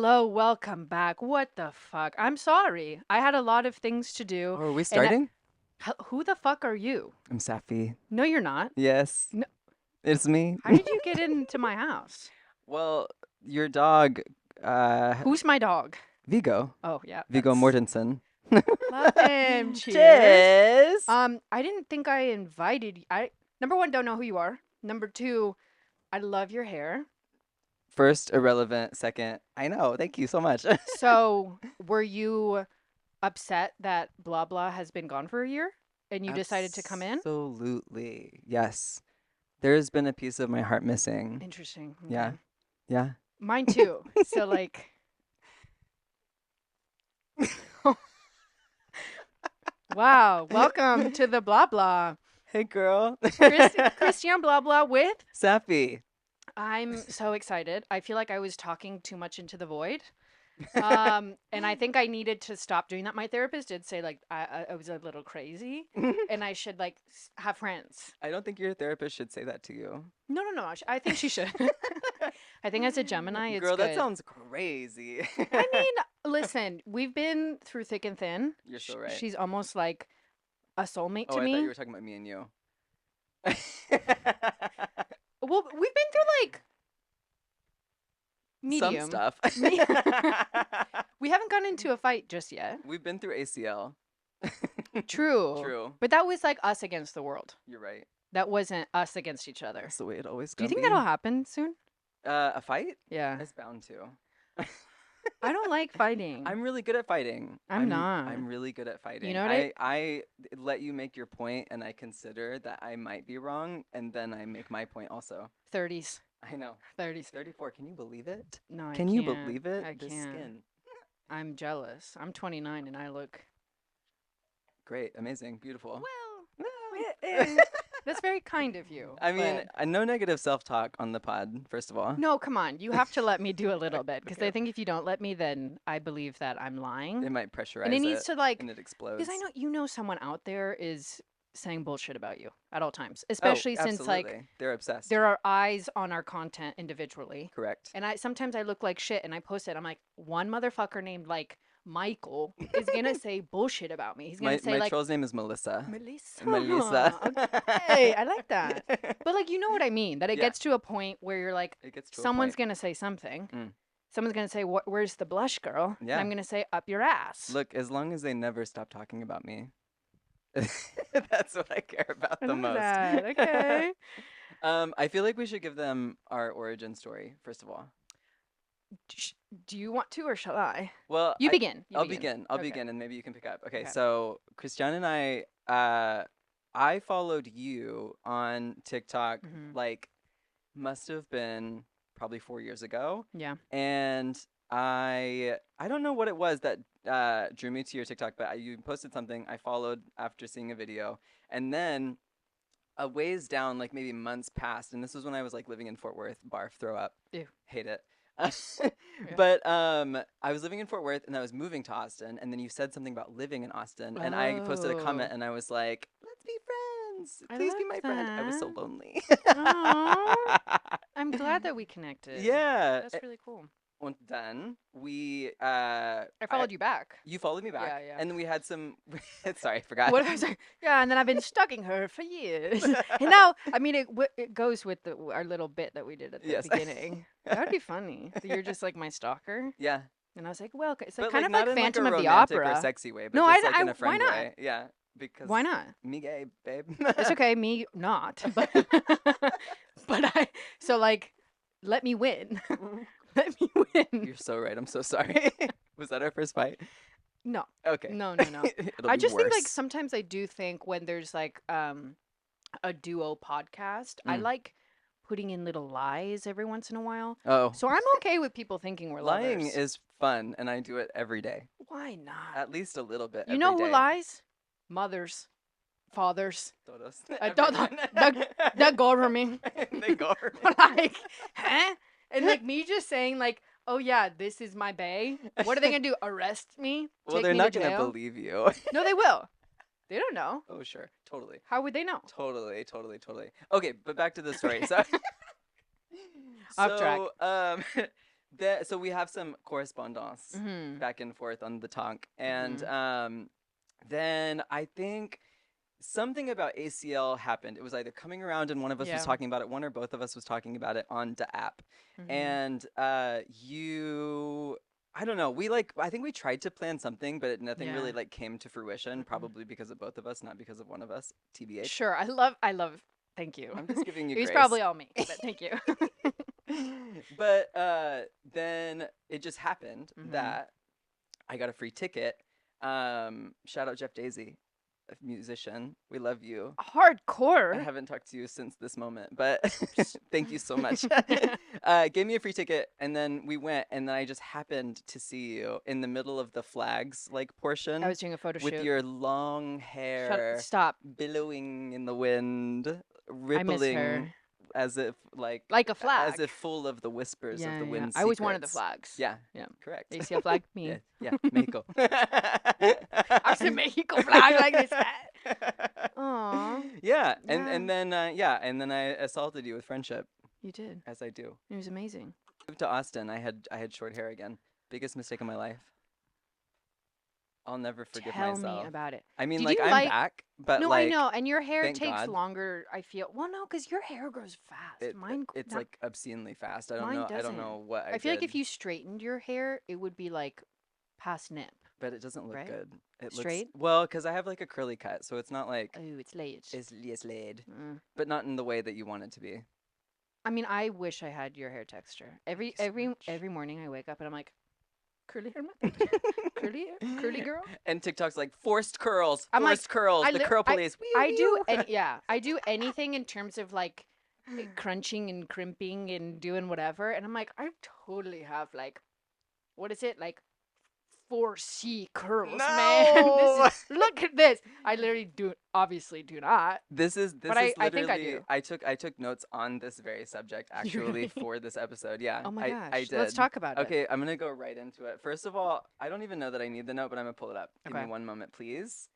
Hello, welcome back. What the fuck? I'm sorry. I had a lot of things to do. Oh, are we And starting? who the fuck are you? I'm Saffie. No, you're not. Yes, No, it's me. how did you get into my house? Well, your dog, uh, Who's my dog? Vigo. Oh, yeah, Vigo that's Mortensen. love him. Cheers. Cheers! I didn't think I invited you. Number one, don't know who you are. Number two, I love your hair. First, irrelevant. Second, I know. Thank you so much. So, were you upset that blah blah has been gone for a year and you decided to come in? Absolutely. Yes. There's been a piece of my heart missing. Interesting. Okay. Yeah. Yeah. Mine too. So like wow, welcome to the blah blah. Hey, girl. Christiane blah blah with Saffie. I'm so excited. I feel like I was talking too much into the void. And I think I needed to stop doing that. My therapist did say like I was a little crazy and I should like have friends. I don't think your therapist should say that to you. No, no, no. I think she should. I think as a Gemini, it's Girl, that good. sounds crazy. I mean, listen, we've been through thick and thin. You're so right. She's almost like a soulmate Oh, to I thought me. you were talking about me and you. Well, we've been through like medium. Some stuff. We haven't gone into a fight just yet. We've been through ACL. True. True. But that was like us against the world. You're right. That wasn't us against each other. That's the way it always Do you goes. think that'll happen soon? A fight? Yeah. It's bound to. I don't like fighting. I'm really good at fighting. I'm not. I'm really good at fighting. You know what I let you make your point, and I consider that I might be wrong, and then I make my point also. 30s. I know. 30s. 34. Can you believe it? No, I Can can't. you believe it? I The can't. skin. I'm jealous. I'm 29 and I look Great. Amazing. Beautiful. well. That's very kind of you. I mean, but- no negative self-talk on the pod, first of all. no, come on. You have to let me do a little bit because Okay. I think if you don't let me, then I believe that I'm lying. It might pressurize And it needs to like, and it explodes. because I know someone out there is saying bullshit about you at all times, especially since like absolutely. They're obsessed. there are eyes on our content individually. Correct. And sometimes I look like shit and I post it. I'm like, one motherfucker named like Michael is gonna say bullshit about me. He's gonna say my like troll's name is Melissa. Melissa. Melissa. Okay, I like that. But like you know what I mean? That it Yeah. gets to a point where you're like, It gets to someone's a point. gonna say something. Mm. Someone's gonna say, "Where's the blush, girl?" And Yeah. I'm gonna say, "Up your ass." Look, as long as they never stop talking about me, that's what I care about I the love most. that. Okay. I feel like we should give them our origin story first of all. Do you want to, or shall I? Well, You begin. You I'll begin. I'll Okay. begin, and maybe you can pick up. Okay, Okay. so Christiane and I followed you on TikTok. Mhm. Like, must have been probably 4 years ago, Yeah. and I don't know what it was that drew me to your TikTok, but you posted something. I followed after seeing a video, and then a ways down, like maybe months passed, and this was when I was like living in Fort Worth. Barf, throw up. Ew. Hate it. But I was living in Fort Worth and I was moving to Austin, and then you said something about living in Austin, and I posted a comment Oh. and I was like, "Let's be friends. I Please be love my friend." I was so that. lonely. Aw. I'm glad that we connected. Yeah. That's really cool. And then we I followed you back. you followed me back, Yeah, yeah. and then we had some. Sorry, I forgot. What was I? Yeah, and then I've been stalking her for years. And now, I mean, it goes with our little bit that we did at the Yes. beginning. That would be funny. That you're just like my stalker, Yeah, and I was like, well, it's like but kind of not like in Phantom like a of the romantic Opera. or sexy way, but No, just like in a why friend not? way. Yeah, because Why not? me gay, babe. It's okay, me not. But, but so like, let me win. Let me win. You're so right. I'm so sorry. Was that our first fight? No, Okay. no. It'll I be just think like worse. sometimes I do think when there's like a duo podcast, I Mm. like putting in little lies every once in a while. Oh, So I'm okay with people thinking we're lying lovers. is fun, and I do it every day, Why not? at least a little bit. You know every who day. lies? Mothers, fathers. Todos. Todo- Everyone. the government. The government. Like, huh? And like me just saying like, oh yeah, this is my bae. What are they gonna do? Arrest me? Well, Take they're me not to gonna jail? believe you. No, they will. They don't know. Oh, sure. Totally. How would they know? Totally. Okay, but back to the story. So, Off track. So we have some correspondence Mm-hmm. back and forth on the tongue, and Mm-hmm. then I think something about ACL happened. It was either coming around and one of us was Yeah. talking about it, one or both of us was talking about it on the app, Mm-hmm. and you. I don't know. I think we tried to plan something, but nothing Yeah. really like came to fruition. Mm-mm. Probably because of both of us, not because of one of us. TBH. Sure. I love. Thank you. I'm just giving you It was grace. probably all me, but thank you. But then it just happened Mm-hmm. that I got a free ticket. Shout out Jeff Daisy, a musician. We love you. I Hardcore. haven't talked to you since this moment, but Psst. thank you so much. Gave me a free ticket, and then we went, and then I just happened to see you in the middle of the flags like I portion was doing a photo with shoot. your long hair Stop. billowing in the wind, I miss rippling her. as if Like a as flag. if full of the whispers of Yeah, the yeah. wind's I was one of the secrets. flags. Yeah, Yeah. correct. ACL flag, Yeah, me. yeah, Mexico. I was in Mexico flag like this. Aw. Yeah, Yeah. and then I assaulted you with friendship, You did. as I do. It was amazing. Moved to Austin. I had short hair again. Biggest mistake of my life. I'll never forgive Tell me myself. about it. I mean, Did like you I'm back, but No, I like know. And your hair thank takes God. longer, I feel. Well, no, because your hair grows fast. It's Not, like obscenely fast. I don't mine know. I doesn't. don't know what I I feel like did, if you straightened your hair, it would be like past nip, but it doesn't look right? good. It looks Straight? well because I have like a curly cut, so it's not like Oh, it's late. it's laid, Mm. but not in the way that you want it to be. I mean, I wish I had your hair texture. Thank Every you so every much. every morning I wake up and I'm like, curly hair, man? Curly hair? Curly girl? And TikTok's like forced curls, I'm like, forced curls, I the li- curl police. I do Wee-oo. any yeah, I do anything in terms of like crunching and crimping and doing whatever, and I'm like, I totally have like, what is it like? 4C curls, man. No. Look at this. I literally obviously do not. This is But I think I literally do. I took notes on this very subject You actually really? for this episode. Yeah, Oh my I gosh. Let's did. talk about it. Okay, I'm gonna go right into it. First of all, I don't even know that I need the note, but I'm gonna pull it up. Give me Okay. one moment, please.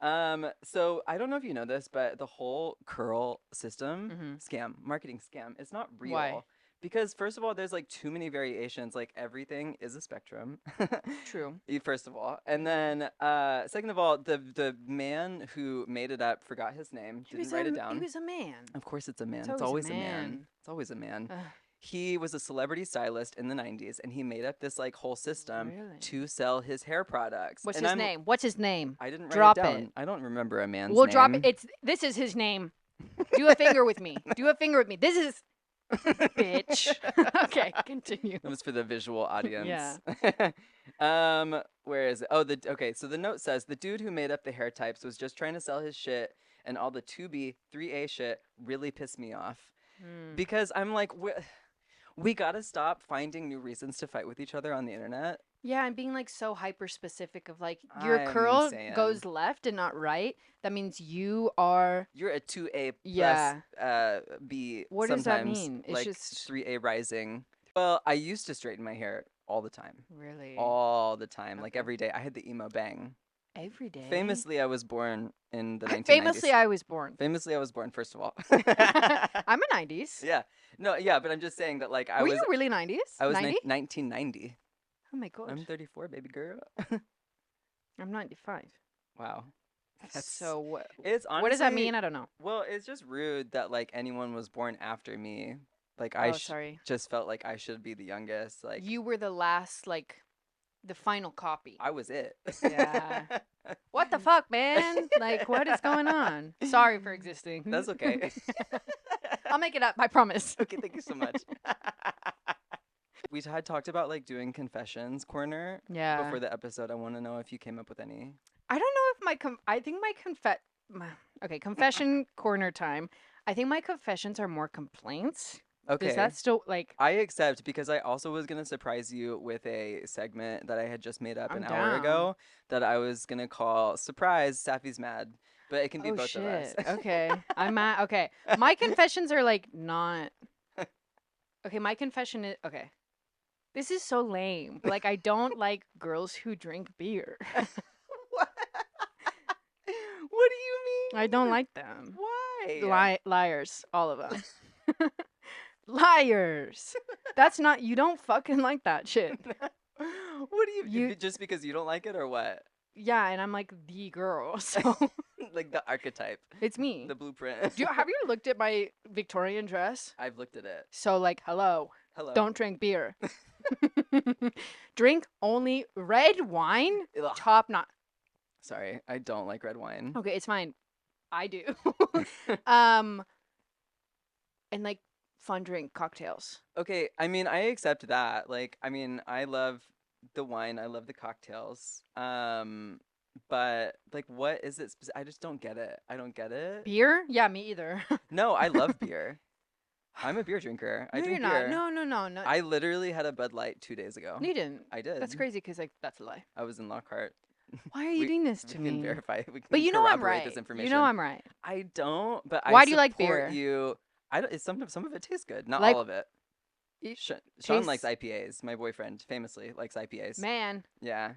So I don't know if you know this, but the whole curl system scam, marketing scam, it's not real. Why? Because first of all, there's like too many variations. Like everything is a spectrum. True. First of all, and then second of all, the man who made it up forgot his name, didn't write it down. He was a man. Of course, it's a man. It's It's always always a a man. man. It's always a man. Ugh, He was a celebrity stylist in the 90s, and he made up this like whole system really? to sell his hair products. What's and his name? What's his name? I didn't write Drop it down. it. I don't remember a man's We'll name. drop it. This is his name. Do a finger with me. Do a finger with me. This is bitch. Okay, continue. That was for the visual audience. Yeah. Where is it? Oh, okay. So the note says the dude who made up the hair types was just trying to sell his shit, and all the 2B, 3A shit really pissed me off because I'm like, we gotta stop finding new reasons to fight with each other on the internet. Yeah, I'm being like so hyper specific of like your I'm curl insane. goes left and not right. That means you are. You're a 2A Yeah. plus B. What does that sometimes, mean? It's like just 3A rising. Well, I used to straighten my hair all the time. really All the time, like Okay. every day. I had the emo bang. every day. Famously, I was born in the 1990s. Famously, I was born. Famously, I was born, first of all. I'm a 90s. Yeah. No, yeah, but I'm just saying that, like, Were you really 90s? I was 90? 1990. Oh my god. I'm 34, baby girl. I'm 95. Wow. So It's honestly, what does that mean? I don't know. Well, it's just rude that, like, anyone was born after me. Like, I Sorry. just felt like I should be the youngest. Like, You were the last, like, the final copy. I was it. Yeah. What the fuck, man? Like, what is going on? Sorry for existing. That's okay. I'll make it up. I promise. Okay, thank you so much. We had talked about like doing confessions corner Yeah. before the episode. I want to know if you came up with any. I don't know if I think okay, confession corner time. I think my confessions are more complaints. Okay. Is that still like I accept because I also was going to surprise you with a segment that I had just made up I'm an hour down. ago that I was going to call Surprise, Saffie's Mad. But it can be oh both shit. of us. Okay. I'm at okay. My confessions are like not Okay, my confession is okay. This is so lame. Like I don't like girls who drink beer. What? What do you mean? I don't like them. Why? Liars, all of them. Liars. That's not, you don't fucking like that shit. What do You, just because you don't like it or what? yeah, and I'm like the girl, so Like the archetype, it's me. the blueprint. Have you looked at my Victorian dress? I've looked at it. So, like, hello, Hello. don't drink beer. Drink only red wine, Ugh. top notch. Sorry, I don't like red wine. Okay, it's fine. I do. um, and like fun drink cocktails. Okay, I mean, I accept that. Like, I mean, I love the wine, I love the cocktails. But like, what is it? I just don't get it. I don't get it. Beer? Yeah, me either. No, I love beer. I'm a beer drinker. I No, you're drink not. beer. No. I literally had a Bud Light 2 days ago. You didn't. I did. That's crazy because like that's a lie. I was in Lockhart. Why are you doing this to We can me? verify. We can But you know I'm corroborate right. this information. You know I'm right. I don't, but Why I do you like support beer? you. I don't. Some of it tastes good, not Like- all of it. It Sean likes tastes- IPAs. My boyfriend famously likes IPAs. Man, Yeah,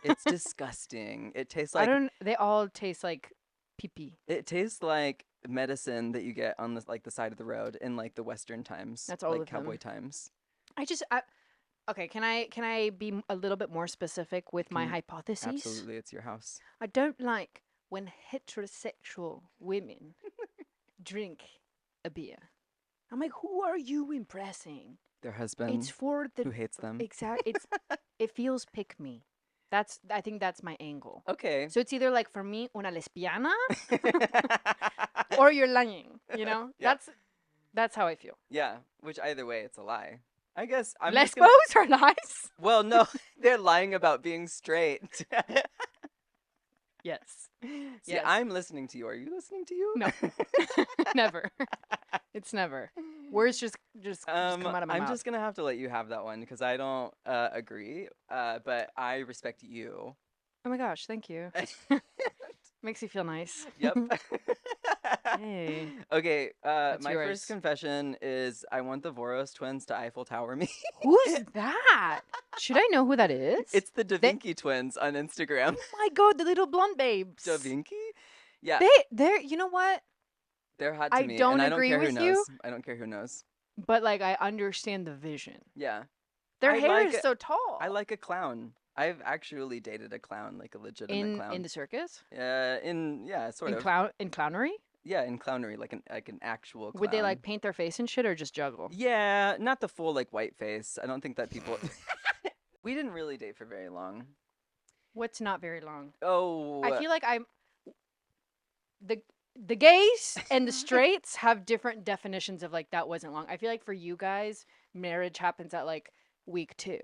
it's disgusting. It tastes I like don't. They all taste like pee pee. it tastes like medicine that you get on the like the side of the road in like the Western times. That's all like of them. cowboy times. Okay, can I be a little bit more specific with my Can- hypotheses? Absolutely, it's your house. I don't like when heterosexual women drink a beer. I'm like, who are you impressing? Their husband It's for the who hates them. it feels pick me. I think that's my angle. Okay. So it's either like for me una lesbiana or you're lying, you know? Yeah. That's how I feel. Yeah, which either way, it's a lie. I guess I'm Lesbos just gonna... are lies? Well, no, they're lying about being straight. Yes. See, Yes. I'm listening to you. Are you listening to you? No. Never. It's never. Words just come out of my I'm mouth. just gonna have to let you have that one because I don't agree. But I respect you. Oh my gosh, thank you. Makes you feel nice. Yep. Hey. Okay. That's My yours. first confession is I want the Voros twins to Eiffel Tower me. Who's that? Should I know who that is? It's the Da Vinci twins on Instagram. Oh my god, the little blonde babes. Da Vinci? Yeah, They're you know what? they're hot to I me, don't and I don't agree care who with knows. you. I don't care who knows. But like I understand the vision. Yeah, Their I hair like is it. so tall. I like a clown. I've actually dated a clown, like a legitimate clown. in the circus? Sort in of. in clownery? Yeah, in clownery, like an actual clown. Would they like paint their face and shit or just juggle? Yeah, not the full like white face. I don't think that people. We didn't really date for very long. What's not very long? Oh, I feel like I'm the gays and the straights have different definitions of like that wasn't long. I feel like for you guys, marriage happens at like week 2.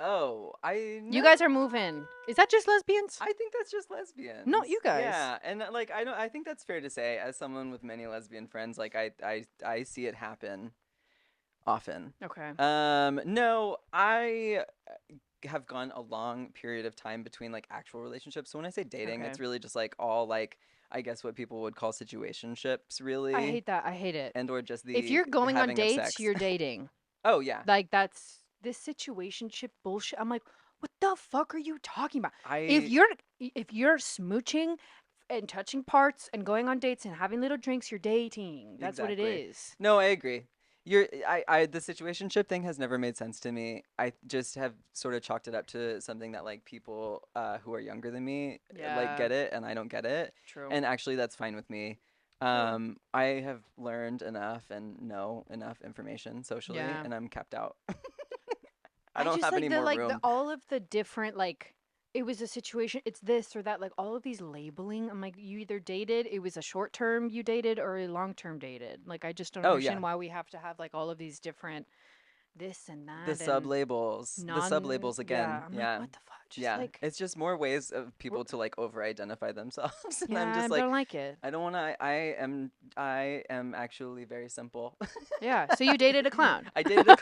You guys are moving. Is that just lesbians? I think that's just lesbians. No, you guys. Yeah, and like I don't. I think that's fair to say. As someone with many lesbian friends, like I see it happen often. Okay. No, I have gone a long period of time between like actual relationships. So when I say dating, Okay. it's really just like all like I guess what people would call situationships, really. I hate that. I hate it. And or just the If you're going on having of dates, sex. you're dating. Oh yeah. Like that's this situationship bullshit. I'm like, what the fuck are you talking about? I If you're smooching and touching parts and going on dates and having little drinks, you're dating. That's what it Exactly. is. No, I agree. The situationship thing has never made sense to me. I just have sort of chalked it up to something that like people who are younger than me like get it and I don't get it. True. And actually that's fine with me. I have learned enough and know enough information socially Yeah. and I'm capped out. I don't just have like any the, more like room. all of the different like it was a situation, it's this or that, like all of these labeling. I'm like, you either dated, it was a short term you dated or a long term dated. Like I just don't Oh, understand yeah. why we have to have like all of these different this and that. The and sub labels. The sub labels again. Yeah. I'm Yeah. like, what the fuck? Just Yeah. like It's just more ways of people to like over identify themselves. And yeah, I'm just I like don't like it. I don't want to. I am actually very simple. Yeah. So you dated a clown. I dated a.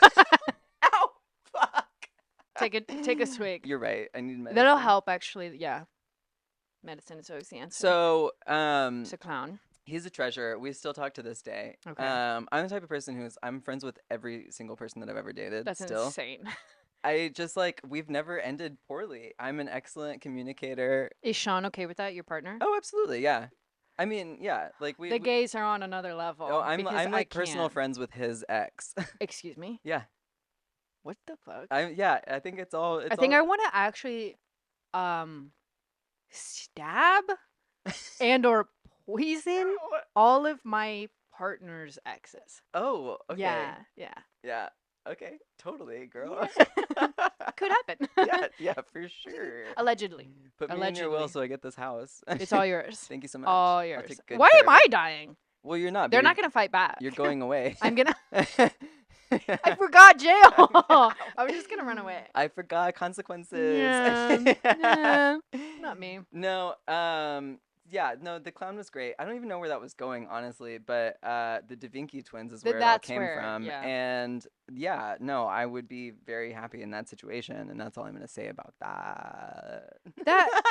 Ow! Fuck. Take a swig. You're right. I need medicine. That'll help actually. Yeah. Medicine is always the answer. So, it's a clown. he's a treasure. We still talk to this day. Okay. I'm the type of person I'm friends with every single person that I've ever dated. That's still. insane. I just like we've never ended poorly. I'm an excellent communicator. Is Sean okay with that? Your partner? Oh, absolutely. Yeah. I mean, yeah, like The gays are on another level because I'm I like personal can't. friends with his ex. Excuse me. Yeah. What the fuck? I think it's all I think I want to actually um stab and or poison all of my partner's exes. Oh, okay. Yeah, yeah. Yeah. Okay. Totally, girl. Yeah. Could happen. Yeah, yeah, for sure. Allegedly. Put me in your will Allegedly. so I get this house. It's all yours. Thank you so much. All I'll yours. take good Why care am of I it. dying? Well, you're not, but They're not going to fight back. you're going away. I'm going to I forgot jail. I was just going to run away. I forgot consequences. Yeah. Nah, not me. No, yeah, no, the clown was great. I don't even know where that was going, honestly, but the Da Vinci twins is where it all That's came where, from. yeah. And yeah, no, I would be very happy in that situation, and that's all I'm gonna say about that.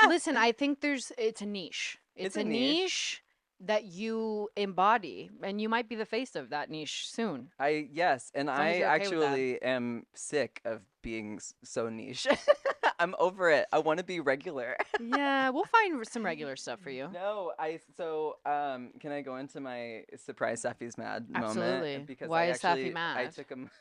Listen, I think it's a niche. It's a a niche. niche that you embody, and you might be the face of that niche soon. Yes, and As long as I you're okay with that. actually am sick of being so niche. I'm over it. I want to be regular. Yeah, we'll find some regular stuff for you. No, can I go into my surprise Saffie's mad Absolutely. moment? Because Why I is Saffie actually mad?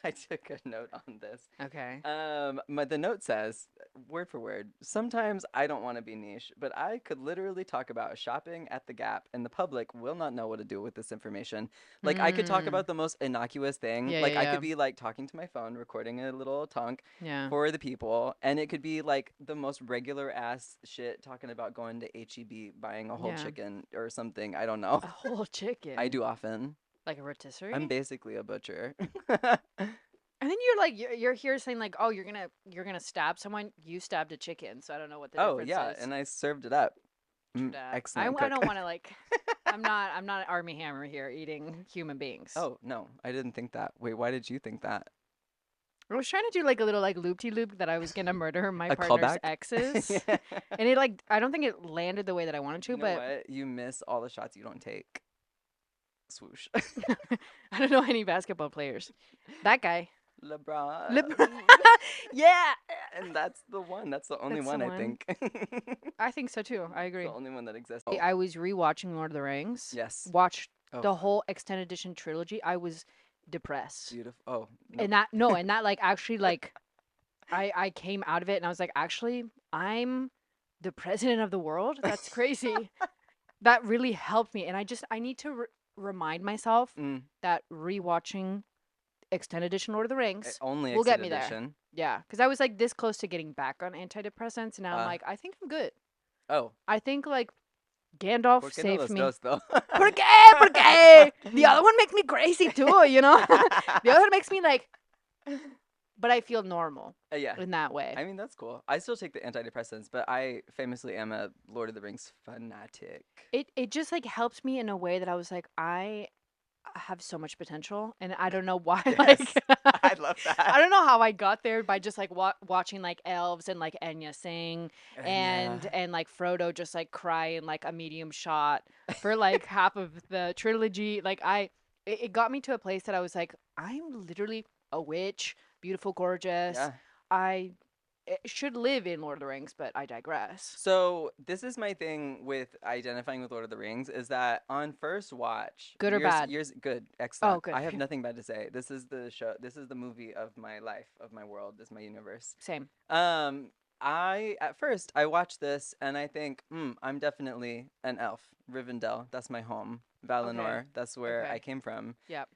I took a note on this. Okay. The note says, word for word, sometimes I don't want to be niche, but I could literally talk about shopping at the Gap, and the public will not know what to do with this information. Like, I could talk about the most innocuous thing. Yeah, Like, yeah, I yeah. could be like talking to my phone, recording a little tonk Yeah. for the people, and it could be like the most regular ass shit, talking about going to HEB, buying a whole Yeah. chicken or something. I don't know. A whole chicken. I do often. Like a rotisserie? I'm basically a butcher. And then you're like you're here saying like, oh, you're gonna stab someone. You stabbed a chicken, so I don't know what the Oh difference yeah, is. and I served it up. True that. Excellent I cook. don't want to like. I'm not an Army Hammer here eating human beings. Oh no, I didn't think that. Wait, why did you think that? I was trying to do like a little like loop-de-loop that I was gonna murder my A partner's callback? exes, and it like I don't think it landed the way that I wanted to. You know but what? You miss all the shots you don't take. Swoosh. I don't know any basketball players. That guy. LeBron. Yeah. And that's the one. That's the only That's the one, I one. think. I think so too. I agree. The only one that exists. I was rewatching Lord of the Rings. Yes. Watched Oh, the whole extended edition trilogy. I was depressed. beautiful. Oh, And no. that like actually like I came out of it and I was like, actually, I'm the president of the world. That's crazy. That really helped me, and I need to remind myself Mm, that rewatching extended edition Lord of the Rings only will get extended me there. edition. Yeah, because I was like this close to getting back on antidepressants, and now I'm Uh, like, I think I'm good. Oh. I think like Gandalf ¿Por qué no saved los me. dos, though? ¿Por qué? ¿Por qué? The other one makes me crazy too, you know? The other one makes me like, but I feel normal Yeah. in that way. I mean, that's cool. I still take the antidepressants, but I famously am a Lord of the Rings fanatic. It just like helped me in a way that I was like, I have so much potential, and I don't know why. Yes. Like, I love that. I don't know how I got there by just like watching like elves and like Enya sing Yeah. and like Frodo just like cry in like a medium shot for like half of the trilogy. Like it got me to a place that I was like, I'm literally a witch, beautiful, gorgeous. Yeah. I should live in Lord of the Rings, but I digress. So this is my thing with identifying with Lord of the Rings is that on first watch, Good or bad? Good, excellent. Oh, good. I have nothing bad to say. This is the show. This is the movie of my life, of my world, is my universe. Same. At first I watched this and I think, I'm definitely an elf. Rivendell, that's my home. Valinor, that's where I came from. Yep.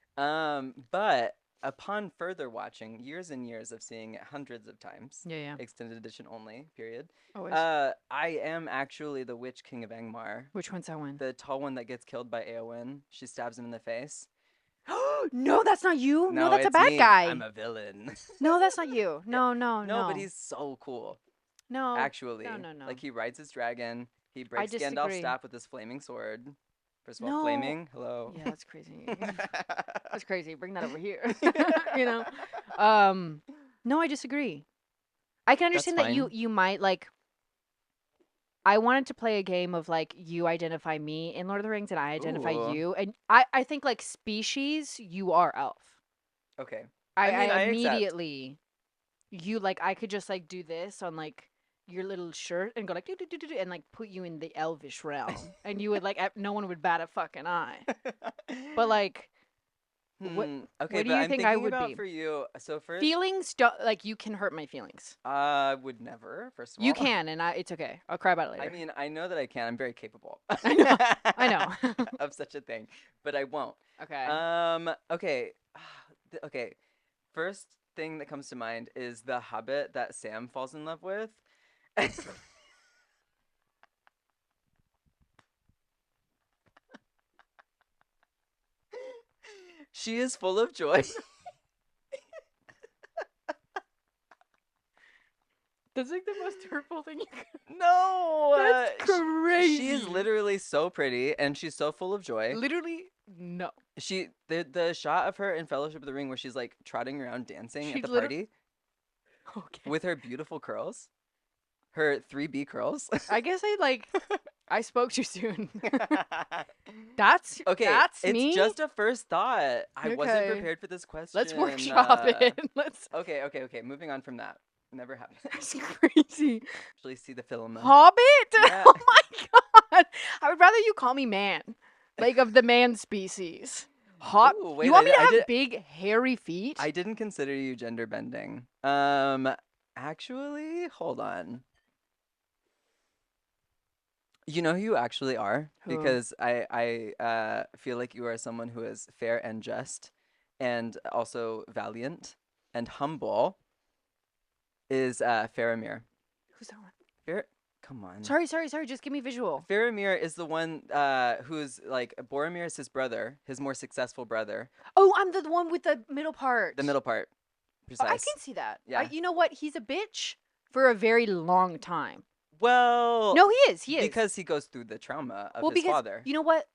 But upon further watching, years and years of seeing it hundreds of times, Yeah. extended edition only, period. Always. I am actually the Witch King of Angmar. Which one's that one? The tall one that gets killed by Eowyn. She stabs him in the face. No, that's not you. No, that's a it's bad me. guy. I'm a villain. No, that's not you. No. No, but he's so cool. no. Actually, No. like he rides his dragon. He breaks Gandalf's disagree. staff with his flaming sword. First of all, No. flaming. Hello. Yeah, that's crazy. That's crazy. Bring that over here. You know. No, I disagree. I can understand that fine. you might like. I wanted to play a game of like you identify me in Lord of the Rings and I identify Ooh. you, and I think like species you are elf. Okay. I I accept. immediately you like I could just like do this on like your little shirt and go like do and like put you in the elvish realm, and you would like no one would bat a fucking eye. But like, what Okay, do but you I'm think I thinking would about be? for you. So first, Feelings don't like you can hurt my feelings. I would never. First of You all, can, and it's okay. I'll cry about it I later. mean, I know that I can. I'm very capable I know. I know. of such a thing, but I won't. Okay. Okay. Okay. First thing that comes to mind is the Hobbit that Sam falls in love with. She is full of joy. That's like the most hurtful thing you could. No, That's crazy. she is literally so pretty and she's so full of joy. Literally no. The shot of her in Fellowship of the Ring where she's like trotting around dancing She's at the party Okay. with her beautiful curls, her 3B curls. I guess I spoke too soon. That's Okay, That's it's me. just a first thought. I wasn't Okay. prepared for this question. Let's workshop it. Let's. Okay. Moving on from that. Never happened. That's crazy. Actually, see the film. Hobbit. Yeah. Oh my god. I would rather you call me man, like of the man species. Ooh, wait, You want me to I have did- big hairy feet? I didn't consider you gender bending. Actually, hold on. You know who you actually are? Who? Because I feel like you are someone who is fair and just and also valiant and humble is Faramir. Who's that one? Come on. Sorry. Just give me visual. Faramir is the one who's like Boromir is his brother, his more successful brother. Oh, I'm the one with the middle part. The middle part. Oh, Precise. I can see that. Yeah. You know what? He's a bitch for a very long time. Well, No, he is. He is. because he goes through the trauma of his because father. you know what?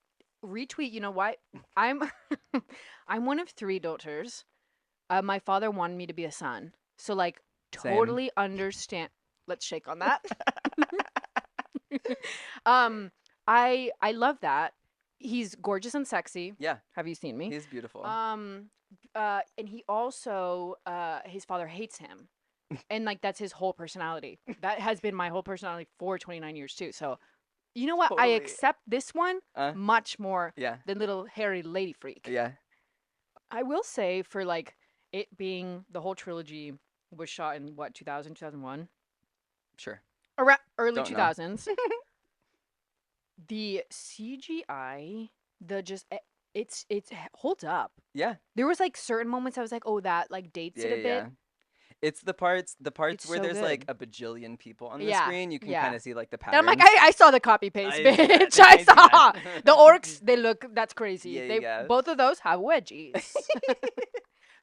Retweet. You know what? I'm I'm one of 3 daughters. My father wanted me to be a son, so like Same. totally understand. Let's shake on that. I love that. He's gorgeous and sexy. Yeah, Have you seen me? he's beautiful. And he also his father hates him. And like that's his whole personality. That has been my whole personality for 29 years too. So, you know what? I Totally. accept this one much more Yeah, than little hairy lady freak. yeah. I will say for like it being the whole trilogy was shot in what 2000 2001 Sure. around early Don't know. 2000s. The CGI, it holds up. Yeah, There was like certain moments I was like, oh, that like dates yeah, it a bit. yeah. It's the parts It's where so there's like good. a bajillion people on the Yeah, screen. You can yeah. kind of see like the And patterns. I'm like, I saw the copy paste, I see that. bitch. I I see saw that. the orcs. They look. That's crazy. Yeah, They yeah. both of those have wedgies.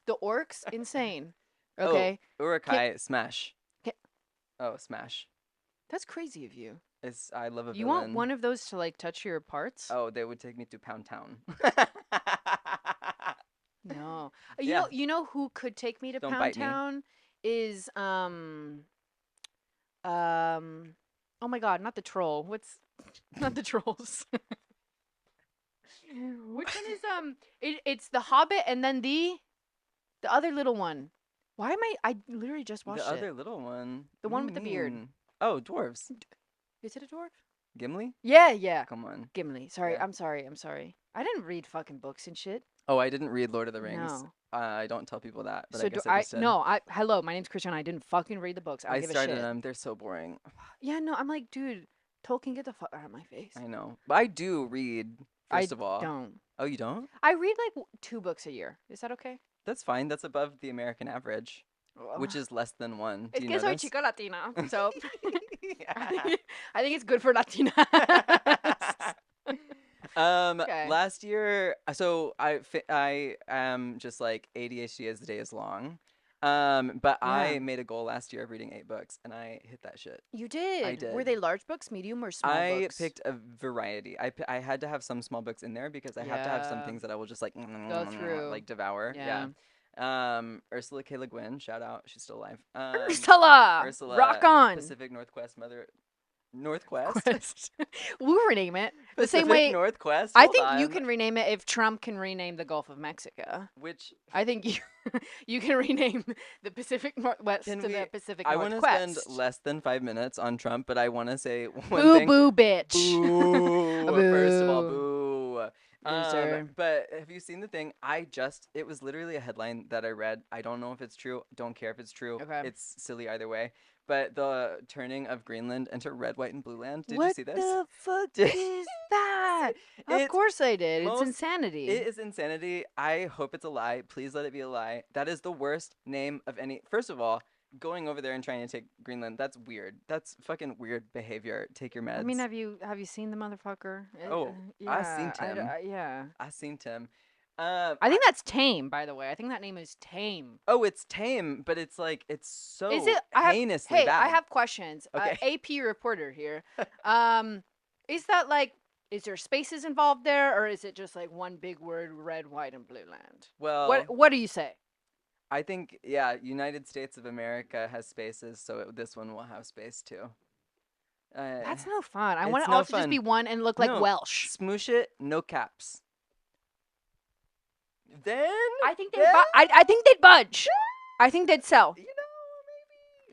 The orcs, insane. Okay, Oh, Urukai, smash. Can- Oh, smash. that's crazy of you. I love a You villain. want one of those to like touch your parts? Oh, they would take me to Pound Town. No. Yeah. You know who could take me to Don't Pound bite me. Town is oh my god, not the troll. What's not the trolls. Which one is it's the Hobbit and then the other little one. Why am I literally just watched The it. other little one. The What one do with you the beard. mean? Oh, dwarves. Is it a dwarf? Gimli? Yeah. Come on. Gimli. Sorry, Yeah. I'm sorry. I didn't read fucking books and shit. Oh, I didn't read Lord of the Rings. No. I don't tell people that, but So I guess do I just did. no, hello, my name's Christiane. I didn't fucking read the books. I don't I give started a shit. them. They're so boring. Yeah, no, I'm like, dude, Tolkien, get the fuck out of my face. I know. But I do read, first of all. Don't. Oh, you don't? I read like 2 books a year. Is that okay? That's fine. That's above the American average, which is less than 1. Es Do you que know soy this? chica latina, so Yeah. I think it's good for Latinas. Okay. Last year, so I am just like ADHD as the day is long. But I Yeah. made a goal last year of reading 8 books, and I hit that shit. You did. did. Were they large books, medium, or small I books? picked a variety. I had to have some small books in there because I have to have some Yeah. things that I will just like Go through. like devour. Yeah. Ursula K. Le Guin, shout out, she's still alive. Ursula, Ursula, rock on. Pacific Northwest mother. Northwest? Quest. We'll rename it the same Pacific way. Northwest? I Hold think you on. can rename it if Trump can rename the Gulf of Mexico. Which I think you you can rename the Pacific Northwest can to we? the Pacific I want to spend Northwest. less than 5 minutes on Trump, but I want to say one Boo thing. boo bitch. Boo! First of all, Boo. boo. Loser. But have you seen the thing? It was literally a headline that I read. I don't know if it's true. Don't care if it's true. Okay. It's silly either way. But the turning of Greenland into red, white, and blue land. Did you What see this? the fuck Did- is that? Of It's course I did. It's most- insanity. It is insanity. I hope it's a lie. Please let it be a lie. That is the worst name of any. First of all, going over there and trying to take Greenland, that's weird. That's fucking weird behavior. Take your meds. I mean, have you seen the motherfucker? Oh, I seen I d- him. yeah. I seen Tim. I think that's tame, by the way. I think that name is tame. Oh, it's tame, but it's like it's so Is it? I have, heinously hey, bad. I have questions. Okay. AP reporter here. Is that like? Is there spaces involved there, or is it just like one big word, red, white, and blue land? Well, What do you say? I think United States of America has spaces, so this one will have space too. That's no fun. I it's want it no all to just fun. be one and look like No, Welsh. Smoosh it, no caps. Then I think then, I think they'd budge. I think they'd sell. maybe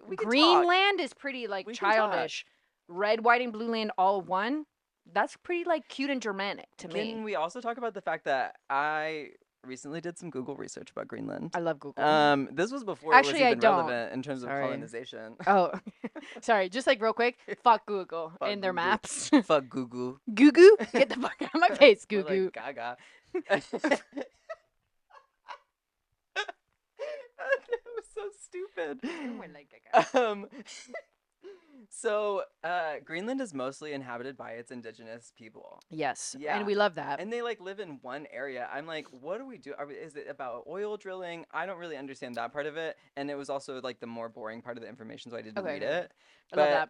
we can talk. Greenland is pretty like We can talk. childish. Red, white, and blue land all one. That's pretty like cute and Germanic to me. Can we also talk about the fact that I recently did some Google research about Greenland? I love Google. This was before Actually, it I was even don't. relevant in terms of Sorry. colonization. Oh, sorry. Just like real quick, fuck Google Fuck and their Google. maps. Fuck Google. Goo get the fuck out of my face, More Goo like Gaga. That was so stupid. So Greenland is mostly inhabited by its indigenous people. Yes, Yeah. and we love that. And they like live in one area. I'm like, what do we do? Is it about oil drilling? I don't really understand that part of it. And it was also like the more boring part of the information, so I didn't read it. I love But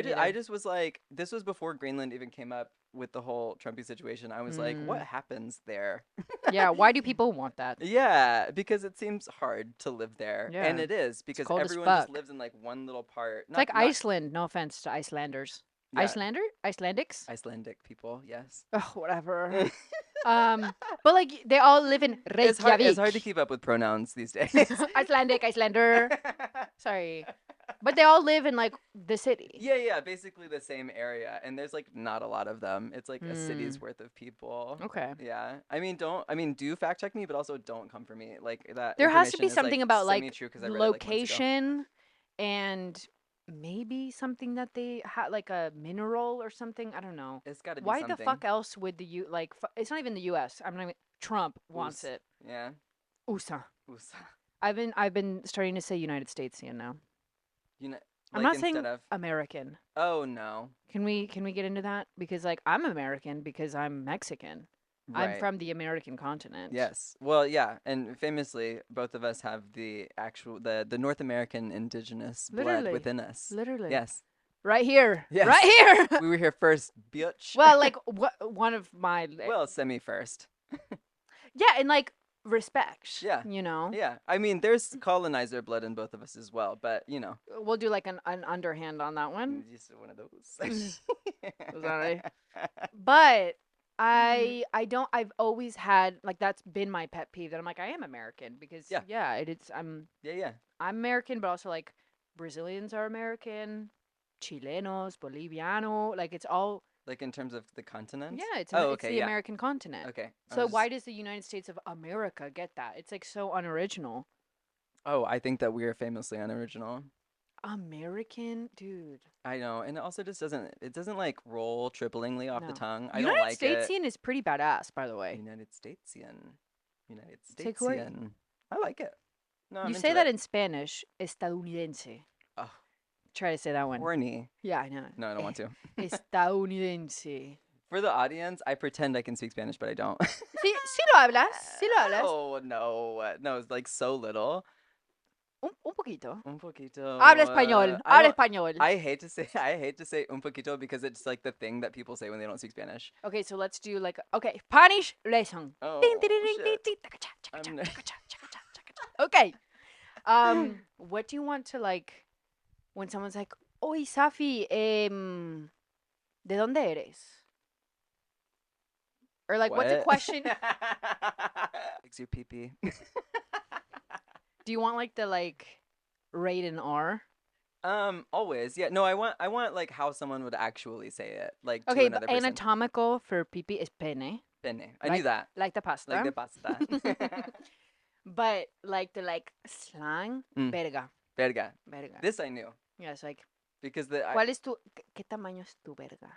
that. I just was like, this was before Greenland even came up with the whole Trumpy situation. I was like, what happens there? Yeah, why do people want that? Yeah, because it seems hard to live there. Yeah. And it is because cold as everyone just fuck. lives in like one little part. It's like Iceland. No offense to Icelanders. Yeah. Icelandics? Icelandic people, yes. Oh, whatever. But like they all live in Reykjavik. It's hard to keep up with pronouns these days. Icelandic, Icelander. Sorry, but they all live in like the city. Yeah, basically the same area, and there's like not a lot of them. It's like a city's worth of people. Okay. Yeah, do fact check me, but also don't come for me like that. There has to be information is, something about like semi-true 'cause I read it, like, months ago. location and maybe something that they had like a mineral or something. I don't know. It's got to be Why something. the fuck else would the it's not even the U.S. I'm not even, Trump wants Oos. it. Yeah. USA. USA. I've been starting to say United Statesian now. I'm Like not saying instead of. American. Oh no. Can we get into that? Because like I'm American because I'm Mexican. I'm Right. from the American continent. Yes. Well, yeah, and famously, both of us have the North American indigenous blood Literally. within us. Literally. Yes. Right here. Yes. Right here. We were here first, bitch. Well, like one of my Well, semi first. yeah, and like respect. Yeah. You know. Yeah. I mean, there's colonizer blood in both of us as well, but We'll do like an underhand on that one. just one of those. Was that right? But I've always had like that's been my pet peeve that I'm like I am American because I'm Yeah. American but also like Brazilians are American, Chilenos, Boliviano, like it's all Like in terms of the continent? yeah, it's Oh, it's okay, the yeah. American continent. Okay. So why does the United States of America get that? It's like so unoriginal. Oh, I think that we are famously unoriginal. American, dude. I know, and it also just doesn't like roll triplingly off the No. tongue. I United don't like it. Statesian is pretty badass, by the way. United Statesian. Take away- I like it. No, I'm You into say that it. in Spanish, estadounidense. Oh, Try to say that one. horny. Yeah, I know. No, I don't want to. Estadounidense. For the audience, I pretend I can speak Spanish, but I don't. Sí, sí lo hablas, sí lo hablas. Oh, no, it's like so little. Un poquito. Un poquito. Habla español. I Habla don't- español. I hate to say un poquito because it's like the thing that people say when they don't speak Spanish. Okay, so let's do like Spanish lesson. Oh, Ding, ding, ding, ding, shit. ding, taka, cha, chaka, I'm cha, ne- chaka, cha, chaka, cha, chaka, cha. Okay. What do you want to like when someone's like, Oye, Safi, ¿de dónde eres? Or like, what's a What? question? Makes you pee pee. Do you want like the like rate in R? Always. Yeah. No, I want like how someone would actually say it, like to Okay, but another person. anatomical for pee is pene, Penne. I knew like that. like the Like pasta. the pasta. But like the like slang, Mm, verga, verga. verga. This I knew Yeah, it's like, because the I ¿cuál es tu, qué tamaño es tu verga?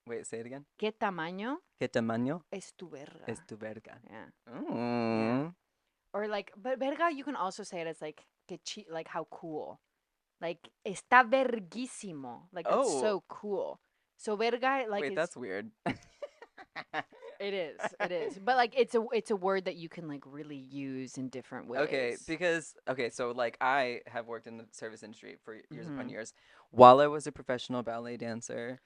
wait, say it again. ¿Qué tamaño ¿Qué tamaño es tu verga? es tu verga? Yeah, yeah. Mm. Or like, but verga, you can also say it as like, like how cool. Like, está verguísimo. Like, that's Oh, so cool. So verga, like, wait, is that's weird. it is, it is. But like, it's a word that you can like really use in different Okay, ways. because okay, so like I have worked in the service industry for years upon Hmm. years while I was a professional ballet dancer.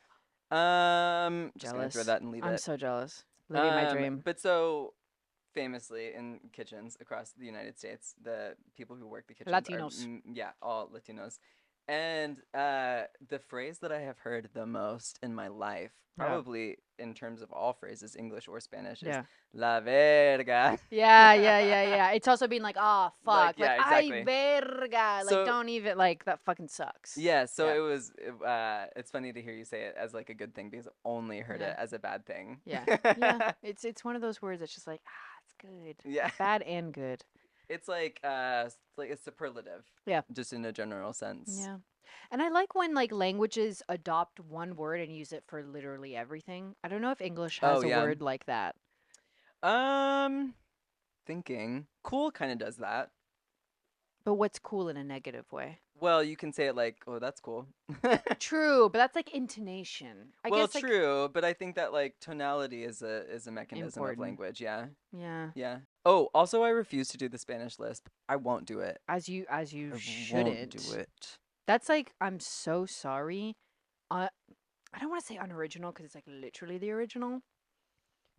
Just gonna throw Jealous. that and leave I'm it. so jealous. Living my dream. But so famously in kitchens across the United States, the people who work the kitchens are Latinos. yeah, all Latinos. And the phrase that I have heard the most in my life, Yeah. probably in terms of all phrases, English or Spanish, is Yeah. la verga. Yeah, yeah, yeah, yeah. It's also being like, oh Like fuck, like yeah, ay exactly. verga, like So don't even like that fucking sucks. yeah, so Yeah, it's funny to hear you say it as like a good thing because I've only heard yeah, it as a bad thing. yeah, yeah. It's one of those words that's just like it's good, Yeah. bad and good. It's like a superlative Yeah, just in a general sense. yeah. And I like when like languages adopt one word and use it for literally everything. I don't know if English Oh has a yeah. word like that. Um thinking. Cool kind of does that. But what's cool in a negative way? Well, you can say it like, "Oh, that's cool." True, but that's like intonation. I Well, guess like true, but I think that like tonality is a mechanism of important. language, yeah. Yeah. Yeah. Oh, also I refuse to do the Spanish lisp. I won't do it. As you I won't do shouldn't. it. That's like I'm so sorry. I don't want to say unoriginal because it's like literally the original,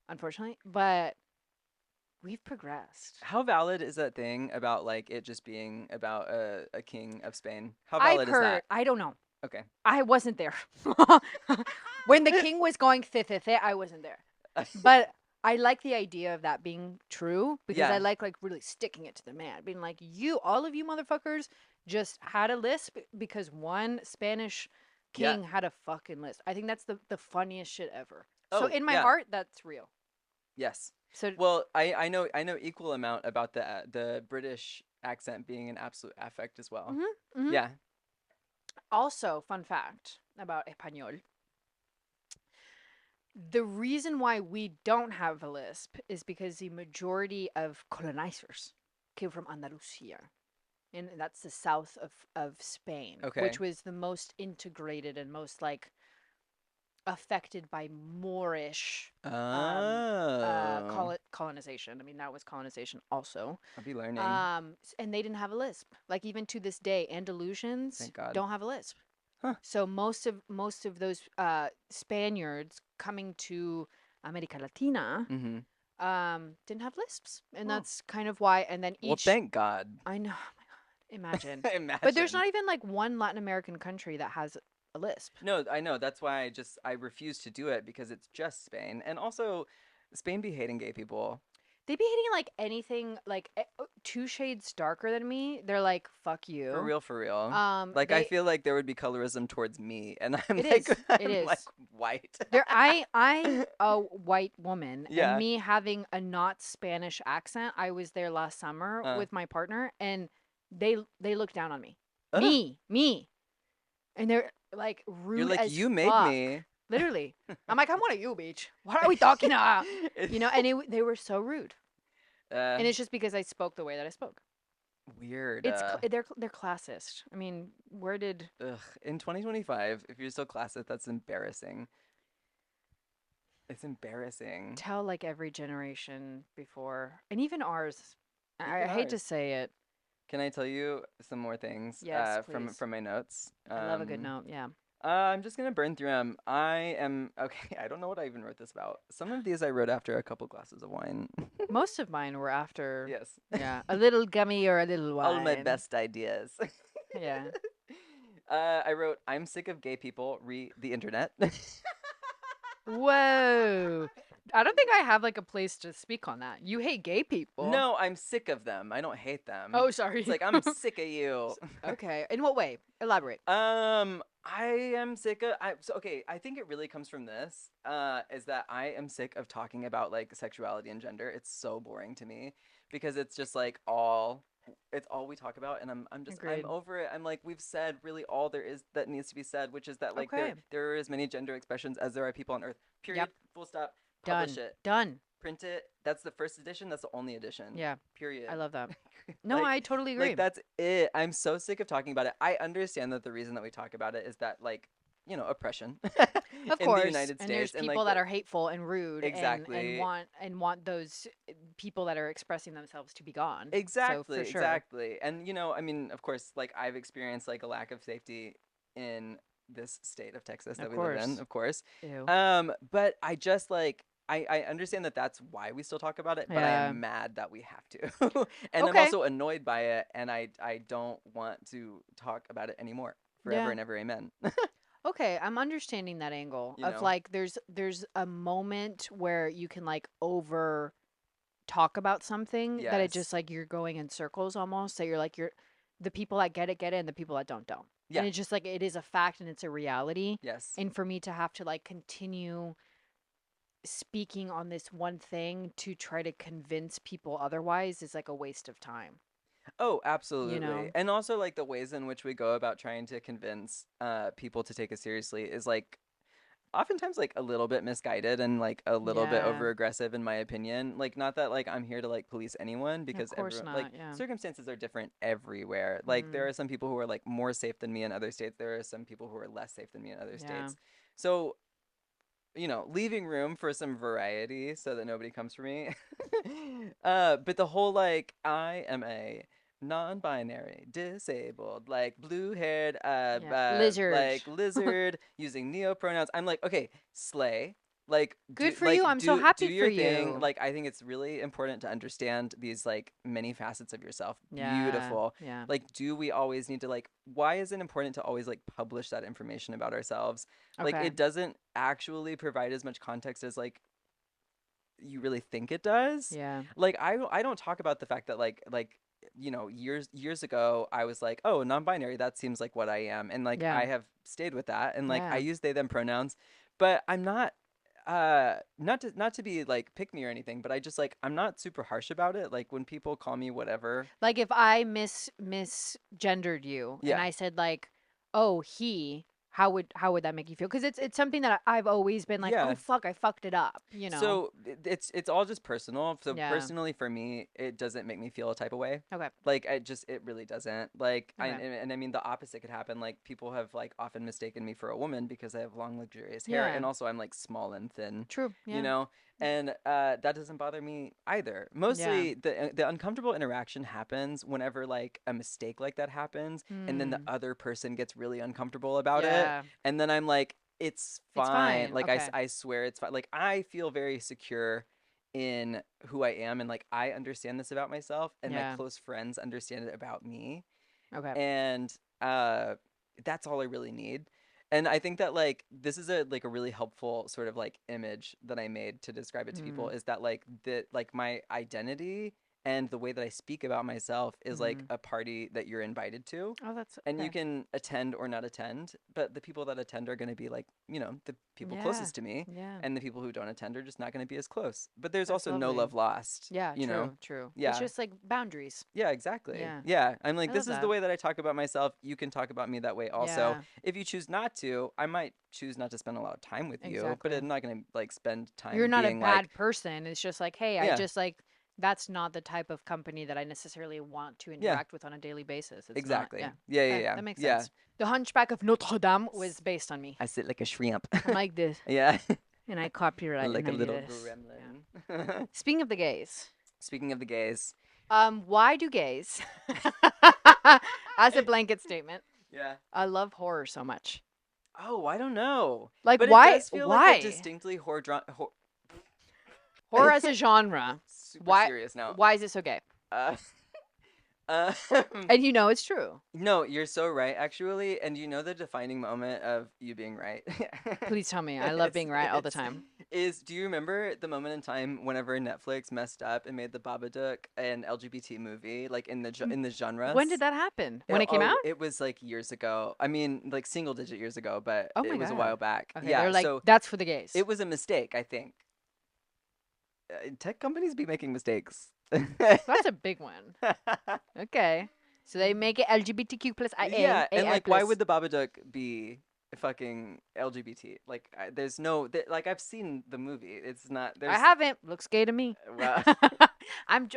unfortunately. But we've progressed. How valid is that thing about like it just being about a king of Spain? How I've valid is heard. that? I don't know. Okay. I wasn't there when the king was going the. I wasn't there, but I like the idea of that being true because I Yeah. like really sticking it to the man, being like, you, all of you motherfuckers, just had a lisp because one Spanish Yeah. king had a fucking lisp. I think that's the funniest shit ever. So Oh, in my yeah. heart, that's real. Yes. So Well, I know equal amount about the British accent being an absolute affect as well. hmm hmm Yeah. also, fun fact about español. The reason why we don't have a lisp is because the majority of colonizers came from Andalusia. And that's the south of Spain, Okay. which was the most integrated and most like affected by Moorish Oh. colonization. I mean, that was colonization also. I'll be learning. And they didn't have a lisp. Like even to this day, Andalusians Thank God. don't have a lisp. Huh. So most of those Spaniards coming to America Latina Mm-hmm. didn't have lisps, and Oh. that's kind of why. And then Well, each thank God. I know, oh my God, imagine. But there's Imagine. not even like one Latin American country that has a lisp. No, I know. That's why I refuse to do it because it's just Spain. And also Spain be hating gay people. They be hating like anything like 2 shades darker than me. They're like, fuck For you. real, for real. Like I They feel like there would be colorism towards me and I'm it like is. It I'm like is. white. I'm a white woman, and Yeah. me having a not Spanish accent. I was there last summer Uh. with my partner, and they looked down on me, Ugh. me, and they're like You're rude like as you made fuck. me. Literally, I'm like, I'm one of you, bitch. What are we talking about? It- They were so rude, uh and it's just because I spoke the way that I spoke. weird. They're classist. I mean, where did Ugh. In 2025, if you're still classist, that's embarrassing. It's embarrassing. tell like every generation before, and even ours. I Even hate to ours. say it. Can I tell you some more things Yes, from please. my notes? I love a good note. Yeah. I'm just gonna burn through them. I am okay. I don't know what I even wrote this about. Some of these I wrote after a couple glasses of wine. Most of mine were after, Yes, yeah, a little gummy or a little all my wine. best ideas. Yeah. I wrote, I'm sick of gay people. Re the internet. Whoa. I don't think I have like a place to speak on that. You hate gay people. No, I'm sick of them. I don't hate them. Oh, It's sorry. like I'm sick of you. Okay. In what way? Elaborate. I am sick of. Okay. I think it really comes from this. Is that I am sick of talking about like sexuality and gender. It's so boring to me because it's just like all. It's all we talk about, and I'm Agreed. over it. I'm like we've said really all there is that needs to be said, which is that like Okay. there are as many gender expressions as there are people on Earth. Period. Yep. Full stop. Publish Done. it. Done. Print it. That's the first edition. That's the only edition. Yeah. Period. I love that. No, Like I totally agree. that's it. I'm so sick of talking about it. I understand that the reason that we talk about it is that like, oppression Of in the course. United And there's States and people like that are hateful and rude and exactly. want those people that are expressing themselves to be gone. So Exactly, for sure. exactly. And I mean, of course, like I've experienced like a lack of safety in this state of Texas that Of we live in, course. of course. Ew. But I just like I understand that that's why we still talk about it, but I Yeah. am mad that we have to. And I'm Okay. also annoyed by it, and I don't want to talk about it anymore. Forever Yeah. and ever, amen. Okay, I'm understanding that angle You of know? like there's a moment where you can like over talk about something that it Yes. just like you're going in circles almost. So you're the people that get it and the people that don't. And Yeah. it's just like it is a fact and it's a reality. Yes. And for me to have to like continue speaking on this one thing to try to convince people otherwise is like a waste of time, Oh, you absolutely. know? And also like the ways in which we go about trying to convince people to take us seriously is like oftentimes like a little bit misguided and like a little bit Yeah, over aggressive in my opinion. Like not that like I'm here to like police anyone of because course everyone like not. Yeah. circumstances are different everywhere. Like Mm, there are some people who are like more safe than me in other states. There are some people who are less safe than me in other yeah. states. So, leaving room for some variety so that nobody comes for me. But the whole like I am a non-binary, disabled, like blue-haired, Yeah. Lizard. like lizard using neo pronouns. I'm like, okay, slay. Like Good for you. I'm so do happy for your thing. you. Like I think it's really important to understand these like many facets of yourself. Yeah. Beautiful. Yeah. Like do we always need to like why is it important to always like publish that information about ourselves? Like Okay. it doesn't actually provide as much context as like you really think it does. Yeah. Like I don't talk about the fact that years ago I was like, "Oh, non-binary, that seems like what I am." And like Yeah. I have stayed with that and like I Yeah. use they them pronouns, but I'm not not to be like pick me or anything, but I just like I'm not super harsh about it. Like when people call me whatever. Like if I misgendered you and Yeah. I said like, "Oh, he," how would that make you feel? Because it's something that I've always been like, "Oh Yeah. fuck, I fucked it up," you know? So it's all just personal. So Yeah. personally for me, it doesn't make me feel a type of way. Okay. Like it really doesn't. Like Okay. and I mean the opposite could happen. Like people have like often mistaken me for a woman because I have long luxurious hair Yeah. and also I'm like small and thin, True. you Yeah. know. And that doesn't bother me either. Yeah. Mostly the uncomfortable interaction happens whenever like a mistake like that happens and then the Hmm. other person gets really uncomfortable about it Yeah. and then I'm like, it's It's fine. fine. Like Okay. I swear it's fine. Like I feel very secure in who I am and like I understand this about myself and my Yeah. close friends understand it about me. Okay. And uh that's all I really need. And I think that like this is a really helpful sort of like image that I made to describe it to people Mm. is that like my identity and the way that I speak about myself is like Hmm. a party that you're invited to Oh, that's and you okay. can attend or not attend, but the people that attend are going to be like, the people Yeah. closest to me, Yeah. and the people who don't attend are just not going to be as close. But there's That's also no lovely. love lost, Yeah. you know? True. True. It's Yeah. just like boundaries. Yeah, exactly. Yeah. Yeah. I'm like, I this love is the that. way that I talk about myself. You can talk about me that way also. Yeah. If you choose not to, I might choose not to spend a lot of time with you, but Exactly. I'm not going to like spend You're time not a being like, bad person. It's just like, hey, I yeah, just like that's not the type of company that I necessarily want to yeah, interact with on a daily basis. It's not. exactly. Yeah. Yeah, yeah, Okay, yeah. that makes Yeah. sense. The Hunchback of Notre Dame was based on me. I sit like a shrimp. I'm like this, Yeah. and I copyright, and Like a I do little this. Yeah. gremlin. Speaking of the gays, Speaking of the gays. why do gays, as a blanket statement, Yeah. I love horror so much? Oh, I don't know. Like, But it why? does feel like a Why distinctly horror as a genre? super Why? serious now. Why is it so gay? Uh, Um, And you know it's true. no, you're so right, actually. And you know the defining moment of you being right? Please tell me. I love It's, being right all the it's, time. do you remember the moment in time whenever Netflix messed up and made the Babadook an LGBT movie, like in the When did genres? that happen? When it came out? It was like years ago. I mean, like single digit years ago, but Oh my it was a God. while back. Okay, Yeah, they're like, so that's for the gays. it was a mistake, I think. Tech companies be making mistakes. That's a big one. Okay. So they make it LGBTQ plus IA, Yeah, and AI like, why plus. would the Babadook be fucking LGBT? Like, there's no, like, I've seen the movie. It's not. I There's haven't. Looks gay to me. well, I'm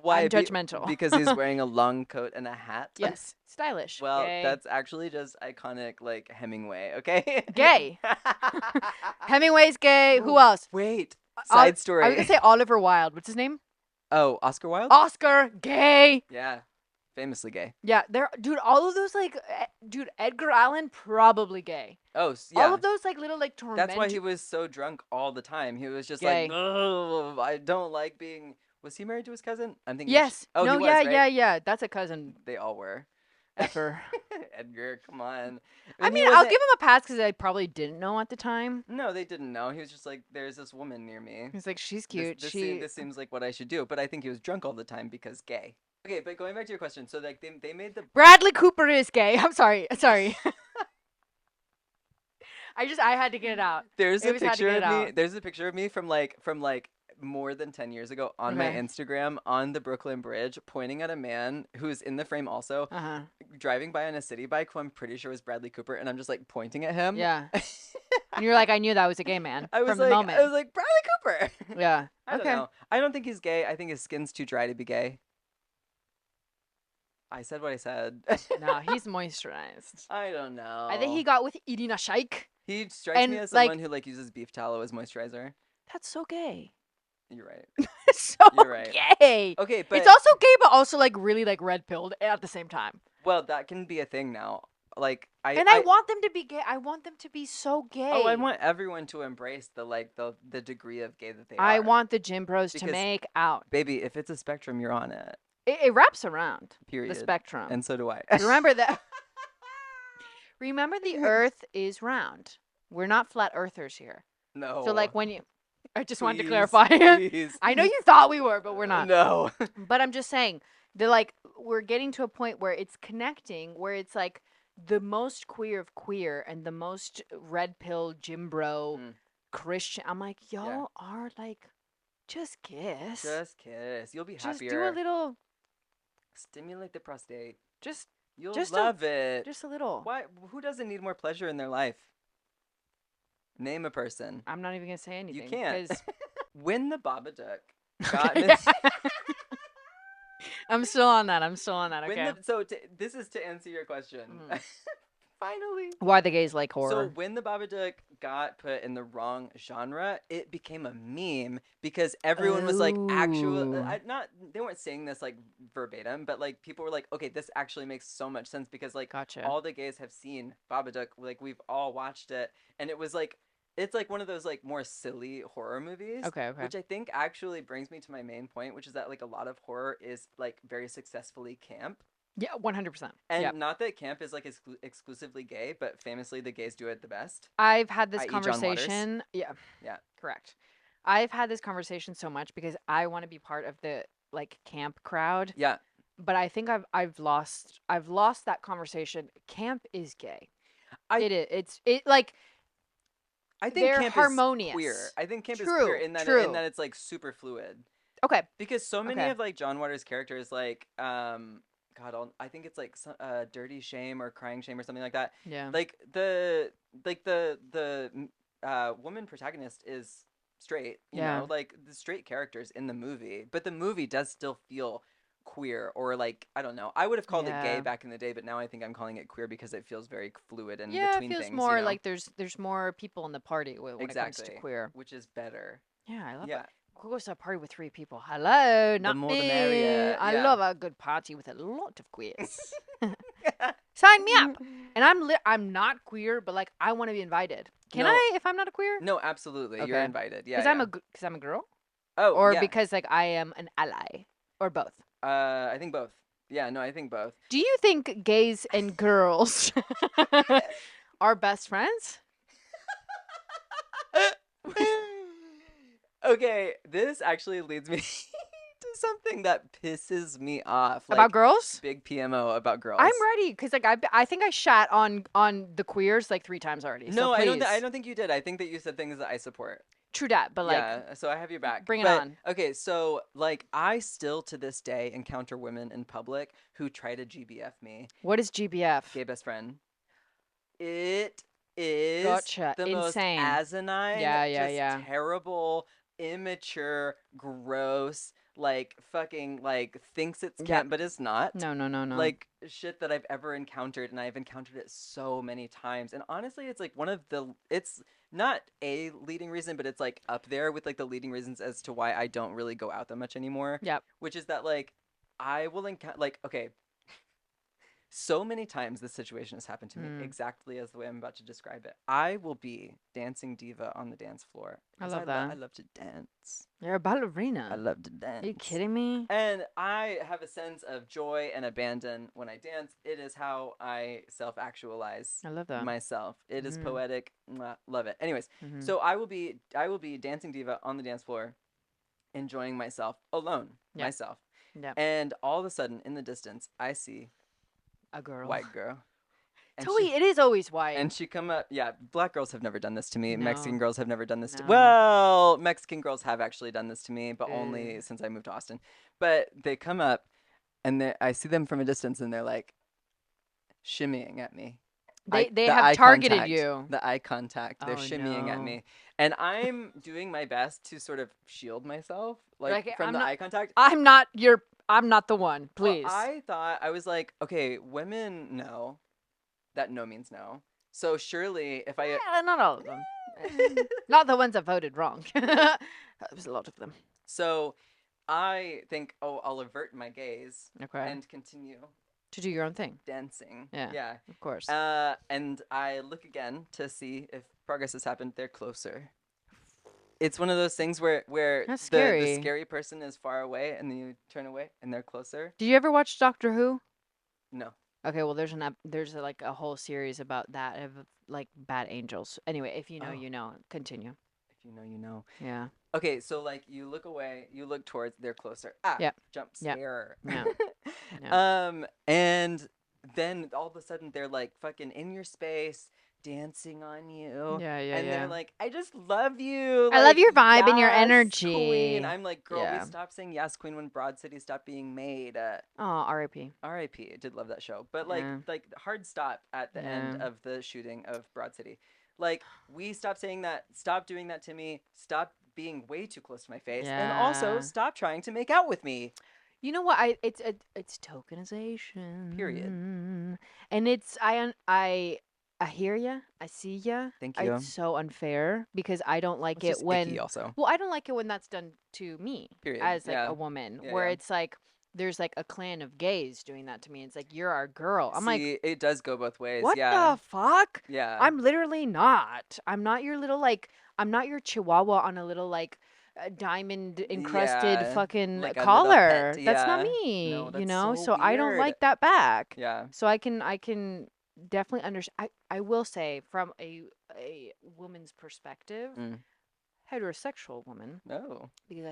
why be judgmental. because he's wearing a long coat and a hat. Yes. Stylish. Well, Gay. that's actually just iconic, like Hemingway. Okay. Gay. Hemingway's gay. Who Ooh, else? wait, Ol- side I was story. gonna say Oliver Wilde. What's his name? Oh, Oscar Wilde. Oscar. Gay. Yeah, famously gay. Yeah, dude, all of those dude, Edgar Allan probably gay. Oh, All yeah. of those like little like That's why he tormented was so drunk all the time. He was just like, gay. oh, I don't like being. Was he married to his cousin? I'm thinking. Yes. Oh, he No, was, yeah, right? yeah, yeah. That's a cousin They all were. effer. Edgar, come on. I And he mean, I'll wasn't. give him a pass because I probably didn't know at the time. No, they didn't know. He was just like, there's this woman near me. He's like, she's cute. This seems like what I should do. But I think he was drunk all the time because gay. Okay, but going back to your question, so like they made the Bradley Cooper is gay. I'm sorry. Sorry. I had to get it out. there's It a was had to picture get of it me. out. There's a picture of me from like more than 10 years ago on my Okay. Instagram on the Brooklyn Bridge, pointing at a man who's in the frame also, Uh huh. driving by on a city bike who I'm pretty sure was Bradley Cooper, and I'm just like pointing at him. Yeah. And you're like, I knew that was a gay man from the moment. I was like, Bradley Cooper. Yeah. I don't Okay. know. I don't think he's gay. I think his skin's too dry to be gay. I said what I said. No, he's moisturized. I don't know. I think he got with Irina Shayk. He strikes me and, as like- someone who like uses beef tallow as moisturizer. That's so gay. You're right. So You're right. gay. Okay, but It's also gay, but also like really like red pilled at the same time. well, that can be a thing now. Like I want them to be gay. I want them to be so gay. Oh, I want everyone to embrace the degree of gay that they are. I want the gym bros to Because- make out. Baby, if it's a spectrum, you're on it. It wraps around Period. the spectrum. And so do I. Remember that. Remember, the Earth is round. We're not flat earthers here. No. So like when you, I just wanted to Please, clarify. Please. I know you thought we were, but we're not. No. But I'm just saying, we're getting to a point where it's connecting, where it's like the most queer of queer and the most red pill gym bro Mm. Christian. I'm like, y'all Yeah. are like, just kiss. Just kiss. You'll be Just happier. do a little, Stimulate the prostate. just You'll Just a- love it. a little. Why? Who doesn't need more pleasure in their life? Name a person. I'm not even gonna say anything. You can't. 'cause- When the Babadook got Okay. I'm still on that. when Okay. this is to answer your question. Mhm. Finally. Why the gays like So horror? when the Babadook got put in the wrong genre, it became a meme because everyone was like, actual, Ooh. not they weren't saying this like verbatim, but like people were like, okay, this actually makes so much sense because like Gotcha. all the gays have seen Babadook, like we've all watched it, and it was like it's like one of those like more silly horror movies. Okay. Which I think actually brings me to my main point, which is that like a lot of horror is like very successfully camp. Yeah, 100%. And Yep. not that camp is like exclusively gay, but famously the gays do it the best. I've had this i.e. John Waters. conversation. Yeah. Yeah. Correct. I've had this conversation so much because I want to be part of the like camp crowd, Yeah. but I think I've lost that conversation. Camp is gay. It is. It like I think they're camp harmonious. is queer. I think camp is True, queer in that true. it's like super fluid. okay. Because so many Okay. of like John Waters' characters like I think it's like dirty shame or crying shame or something like that. Yeah. Like the woman protagonist is straight, you Yeah. know, like the straight characters in the movie, but the movie does still feel queer or like I don't know. I would have called it gay Yeah. back in the day, but now I think I'm calling it queer because it feels very fluid and Yeah, it between feels things. more you know? like there's more people in the party when it comes to Exactly. queer. Which is better. Yeah, I love Yeah. it. Who goes to a party with 3 people? Hello, not more the me. merrier, I yeah. love a good party with a lot of queers. Sign me up. And I'm not queer, but like I want to be invited. Can No. I if I'm not a queer? No, absolutely. You're Okay. invited. Yeah. Because yeah. I'm a girl, Oh, or yeah. because like I am an ally, or both. I think both. Yeah, no, I think both. Do you think gays and girls are best friends? Okay, this actually leads me to something that pisses me off. About Like, girls? big PMO about girls. I'm ready because like I think I shat on the queers like 3 times already. So No, please. I don't think you did. I think that you said things that I support. True that, but like Yeah, so I have your back. bring it But on. okay, so like I still to this day encounter women in public who try to GBF me. What is GBF? Gay best friend. It is Gotcha. the most Insane. asinine, Yeah, yeah, just yeah. terrible, immature, gross, like fucking like thinks it's Yeah. camp but it's not. No, no, no, no. Like shit that I've ever encountered, and I've encountered it so many times. And honestly, it's like one of the it's not a leading reason, but it's like up there with like the leading reasons as to why I don't really go out that much anymore. Yep. Which is that like I will encounter like okay, so many times this situation has happened to me exactly as the way I'm about to describe it. I will be dancing diva on the dance floor I because love that. I love to dance. You're a ballerina. I love to dance. Are you kidding me? And I have a sense of joy and abandon when I dance. It is how I self-actualize I love that. myself. It is poetic. Mwah, love it. Anyways, Mhm. so I will be dancing diva on the dance floor, enjoying myself alone, Yep. myself. Yep. And all of a sudden, in the distance, I see A girl. white girl. And Totally, it is always white. and she come up. Yeah, black girls have never done this to me. No. Mexican girls have never done this to. No. Well, Mexican girls have actually done this to me, but only Ugh. since I moved to Austin. But they come up, and I see them from a distance, and they're like shimmying at me. They The have eye targeted contact, you. The eye contact. They're Oh, shimmying at no. me, and I'm doing my best to sort of shield myself, like Like, from I'm the not- eye contact. I'm not the one. Please. Well, I thought I was like, okay, women know that no means no. So surely if I Yeah, not all of them. Not the ones that voted wrong. There was a lot of them. so I think, oh, I'll avert my gaze Okay. and continue To do your own thing. dancing. Yeah. Yeah. Of course. And I look again to see if progress has happened. They're closer. It's one of those things where That's the scary. scary person is far away and then you turn away and they're closer. Did you ever watch Doctor Who? No. Okay, well, there's like a whole series about that of like bad angels. Anyway, if you know, Oh. you know. Continue. If you know, you know. Yeah. Okay, so like you look away, you look towards, they're closer. Ah, Yep. jump Yep. scare. Yeah. And then all of a sudden they're like fucking in your space, dancing on you. Yeah, yeah, And yeah. they're like, I just love you. I love your vibe and your "Yes, energy." Queen. I'm like, girl, Yeah. we stopped saying yes, Queen when Broad City stopped being made. Oh, R.I.P. R.I.P. I did love that show. But Yeah. like hard stop at the end Yeah. of the shooting of Broad City. Like, we stopped saying that, stop doing that to me, stop being way too close to my face, and also Yeah. stop trying to make out with me. You know what? It's tokenization. Period. And I hear ya. I see ya. Thank you. It's so unfair because I don't like It's it just when. icky also. Well, I don't like it when that's done to me Period. as like Yeah. a woman, Yeah, where yeah. it's like there's like a clan of gays doing that to me. It's like you're our girl. I'm like, See, it does go both ways. what Yeah. the fuck? Yeah. I'm literally not. I'm not your little like. I'm not your chihuahua on a little like diamond encrusted Yeah, fucking like a little collar. pet, That's not yeah. me. No, you that's know. so So I don't weird. like that back. Yeah. So I can definitely understand. I will say from a woman's perspective, heterosexual woman, No. because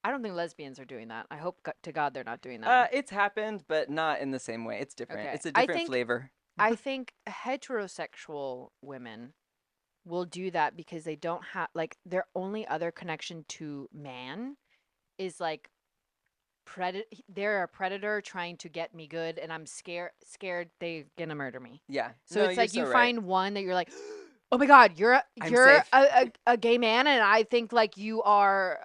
I don't think lesbians are doing that. I hope to God they're not doing that. It's happened, but not in the same way. It's different. Okay. It's a I different think- flavor. I think heterosexual women will do that because they don't have like their only other connection to man is like they're a predator trying to get me good and I'm scared they're gonna murder me. Yeah. So No, it's you're like you so right. find one that you're like, oh my God, I'm you're safe. a gay man, and I think like you are.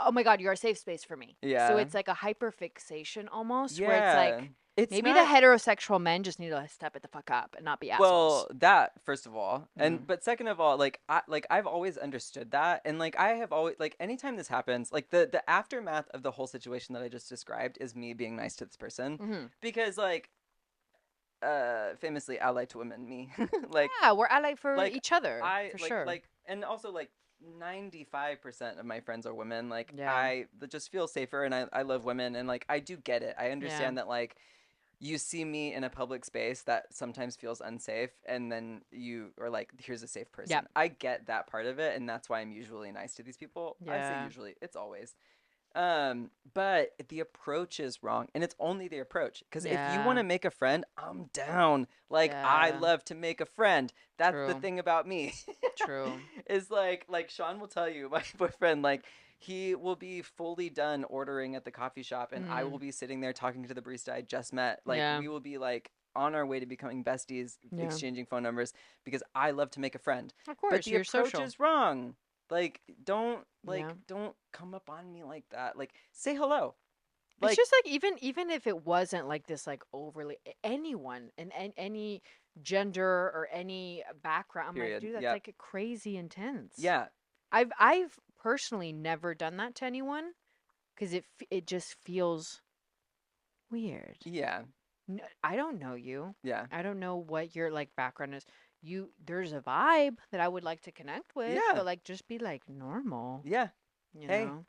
Oh my God, you're a safe space for me. So Yeah. it's like a hyperfixation almost, Yeah. where it's like It's maybe not... the heterosexual men just need to step it the fuck up and not be assholes. Well, that first of all, and but second of all, like I've always understood that, and like I have always like anytime this happens, like the aftermath of the whole situation that I just described is me being nice to this person because like famously allied to women, me like yeah, we're allied for like, each other I for like sure. like and also like 95% of my friends are women. Like Yeah. I just feel safer, and I love women, and like I do get it. I understand Yeah. that like you see me in a public space that sometimes feels unsafe, and then you are like, here's a safe Yep. person. I get that part of it, and that's why I'm usually nice to these people. I say Yeah. usually, it's always. But the approach is wrong, and it's only the approach. Because if you want Yeah. to make a friend, I'm down. Like I Yeah. love to make a friend. That's the True. thing about me. True. Is like Sean will tell you, my boyfriend, like he will be fully done ordering at the coffee shop, and I will Mm. be sitting there talking to the barista I just met. Like Yeah. we will be like on our way to becoming besties, Yeah. exchanging phone numbers because I love to make a friend. Of But course, the you're approach social. is wrong. Yeah. Don't come up on me like that. Like say hello. It's Like just like even if it wasn't like this like overly anyone and any gender or any background, I'm like, period. dude, that's Yep. like crazy intense. Yeah. I've personally never done that to anyone because it just feels weird. Yeah. I don't know you. Yeah. I don't know what your like background is. There's a vibe that I would like to connect with, Yeah. but like just be like normal, Yeah. you Hey, know.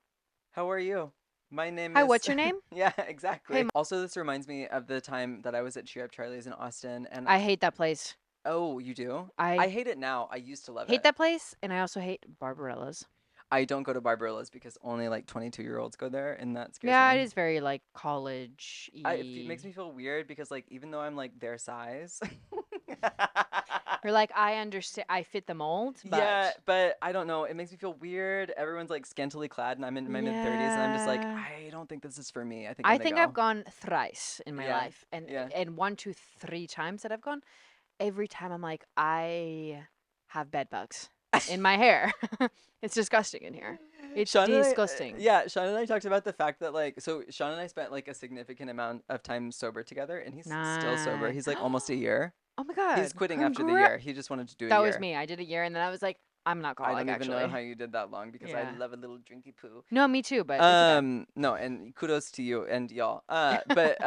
how are you? My name Hi, is what's your name? Yeah, Hey, exactly. Also, this reminds me of the time that I was at Cheer Up Charlie's in Austin, and I hate that place. oh, you do? I I hate it now. I used to love hate it. that place, and I also hate Barbarella's. I don't go to Barbarolla's because only like 22-year-olds go there, and that scares Yeah, it me. is very like college It makes y. me feel weird because like even though I'm like their size. You're like, I understand, I fit the mold, Yeah, but but I don't know. It makes me feel weird. Everyone's like scantily clad, and I'm in my mid-30s, and I'm just like, yeah. I don't think this is for me. I think I'm I gonna think I've go. gone thrice in my Yeah, life, and yeah. one, two, three times that I've gone. Every time I'm like, I have bed bugs in my hair. It's disgusting in here. It's Sean and I, disgusting. yeah, Sean and I talked about the fact that like, so Sean and I spent like a significant amount of time sober together, and he's still sober. Nice. He's like almost a year. Oh my He's god. quitting after the Congrats. year. He just wanted to do a That was year. me. I did a year and then I was like, I'm an I alcoholic don't even know how actually. you did that long because I Yeah. love a little drinky poo. No, me too, but it's okay. No, and kudos to you and y'all. But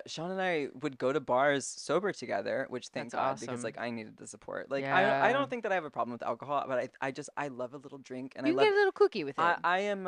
Sean and I would go to bars sober together, which thank That's God because awesome. like I needed the support. Like I Yeah. don't think that I have a problem with alcohol, but I just I love a little drink, and I You can love get a little kooky with it. I am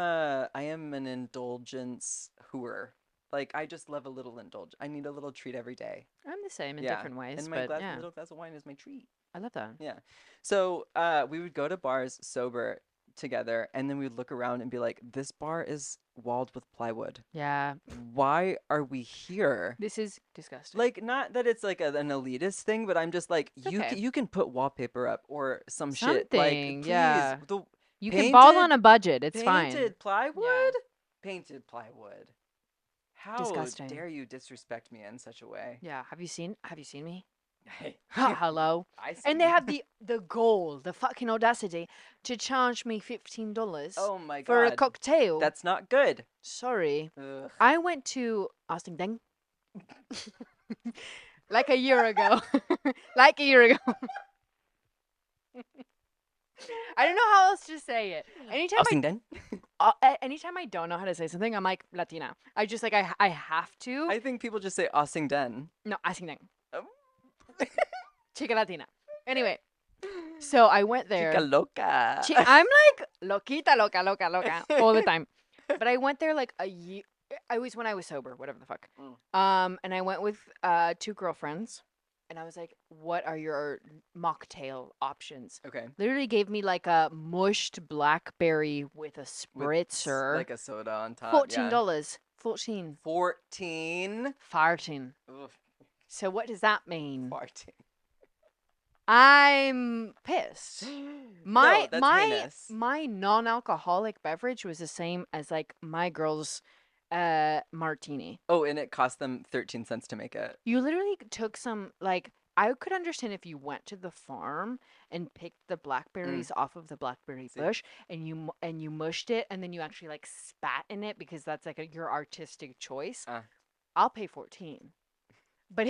an indulgence hooer. Like I just love a little indulge. I need a little treat every day. I'm the same in Yeah, different ways, and my but yeah, little glass of wine is my treat. I love that. Yeah. So we would go to bars sober together, and then we'd look around and be like, this bar is walled with plywood. Yeah. Why are we here? This is disgusting. Like, not that it's like an elitist thing, but I'm just like, It's okay. you can put wallpaper up or some shit. Like, Something, please, yeah. the You can ball on painted a budget. It's fine. painted Yeah. plywood, painted plywood. How Disgusting. dare you disrespect me in such a way? Yeah. Have you seen me? Hey, Hello. I see. And they have the gall, the fucking audacity to charge me $15 Oh my for a God, cocktail. that's not good. Sorry. Ugh. I went to Austin Deng like a year ago. Like a year ago. I don't know how else to say it. Anytime I don't know how to say something, I'm like Latina. I just like I have to. I think people just say Austin Den. No, Austin Deng. Oh. Chica Latina. Anyway, so I went there. Chica loca. I'm like loquita, loca, loca, loca all the time. But I went there like a year. I was when I was sober, whatever the fuck. And I went with two girlfriends, and I was like, "What are your mocktail options?" Okay. Literally gave me like a mushed blackberry with a With spritzer. like a soda on top. $14. 14. 14. Farting. Oof, So what does that mean? farting. I'm pissed. No, that's heinous. My non-alcoholic beverage was the same as like my girl's martini. Oh, and it cost them 13 cents to make it. You literally took some like I could understand if you went to the farm and picked the blackberries off of the blackberry See. bush and you mushed it and then you actually like spat in it because that's like your artistic choice. I'll pay 14. But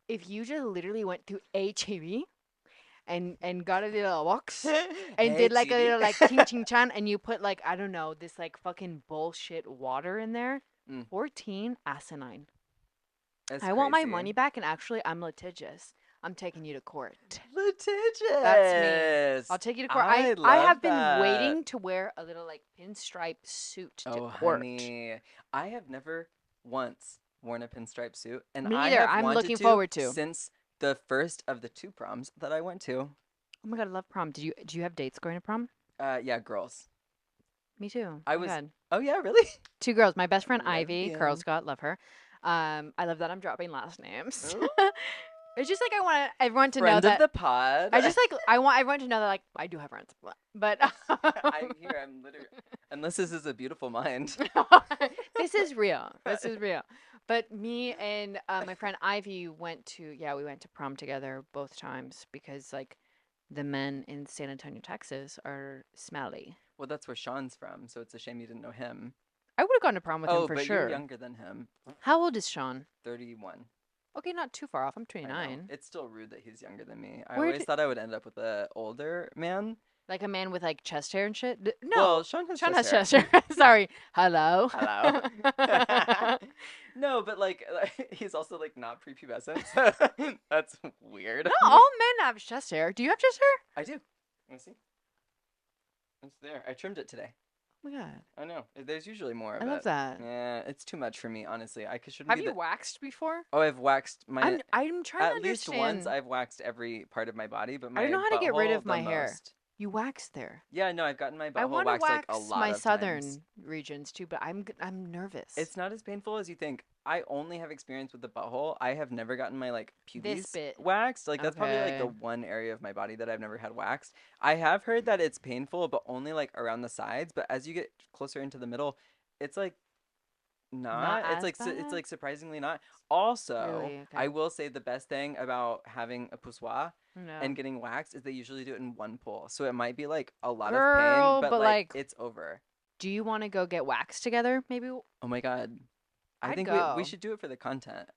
if you just literally went to HEB and got a little box and did like a little like ching ching chan and you put like I don't know this like fucking bullshit water in there, 14 asinine. That's I want my crazy. money back, and actually I'm litigious. I'm taking you to court. Litigious. That's me. I'll take you to court. I I love have been that. waiting to wear a little like pinstripe suit to Oh, court. honey. I have never once worn a pinstripe suit, and Me I neither. have I'm wanted looking to forward to. since the first of the 2 proms that I went to. Oh my god, I love prom. Do you have dates going to prom? Yeah, girls. Me too. I Oh my was. god. Oh yeah, really? 2 girls. My best friend Ivy, Lesbian. Carl Scott, love her. I love that I'm dropping last names. Ooh. It's just like I want everyone to know Friend of that the pod. I just like I want everyone to know that like I do have friends, but I'm here. I'm literally. Unless this is a beautiful mind. this is real. This is real. But me and my friend Ivy we went to prom together both times because like the men in San Antonio, Texas are smelly. Well, that's where Sean's from, so it's a shame you didn't know him. I would have gone to prom with him for but sure. you're younger than him. How old is Sean? 31. Okay, not too far off. I'm I know. 29. It's still rude that he's younger than me. I Where always did- thought I would end up with a older man. Like a man with like chest hair and shit? No. Well, Sean has Sean chest has hair. chest hair. Sorry. Hello. Hello. No, but like he's also like not prepubescent. That's weird. No, all men have chest hair. Do you have chest hair? I do. Let me see. It's there. I trimmed it today. Oh my god. I know. There's usually more of I it. love that. Yeah, it's too much for me, honestly. I shouldn't Have be you the... waxed before? Oh, I've waxed my... I'm trying to At least understand. once I've waxed every part of my body, but my I don't know how to get rid butthole of my the hair. most. You wax there. Yeah, no, I've gotten my I butthole want to waxed wax like a lot my of southern times. regions too, but I'm nervous. It's not as painful as you think. I only have experience with the butthole. I have never gotten my like pubes bit. waxed. Like that's probably like the Okay. one area of my body that I've never had waxed. I have heard that it's painful, but only like around the sides. But as you get closer into the middle, it's like not. Not It's like as it's bad? like surprisingly not. Also, Really? Okay. I will say the best thing about having a poussoir No. and getting waxed is they usually do it in one pull. So it might be like a lot Girl, of pain, but, like, it's over. Do you want to go get waxed together? Maybe. Oh my god. I I'd think go. we should do it for the content.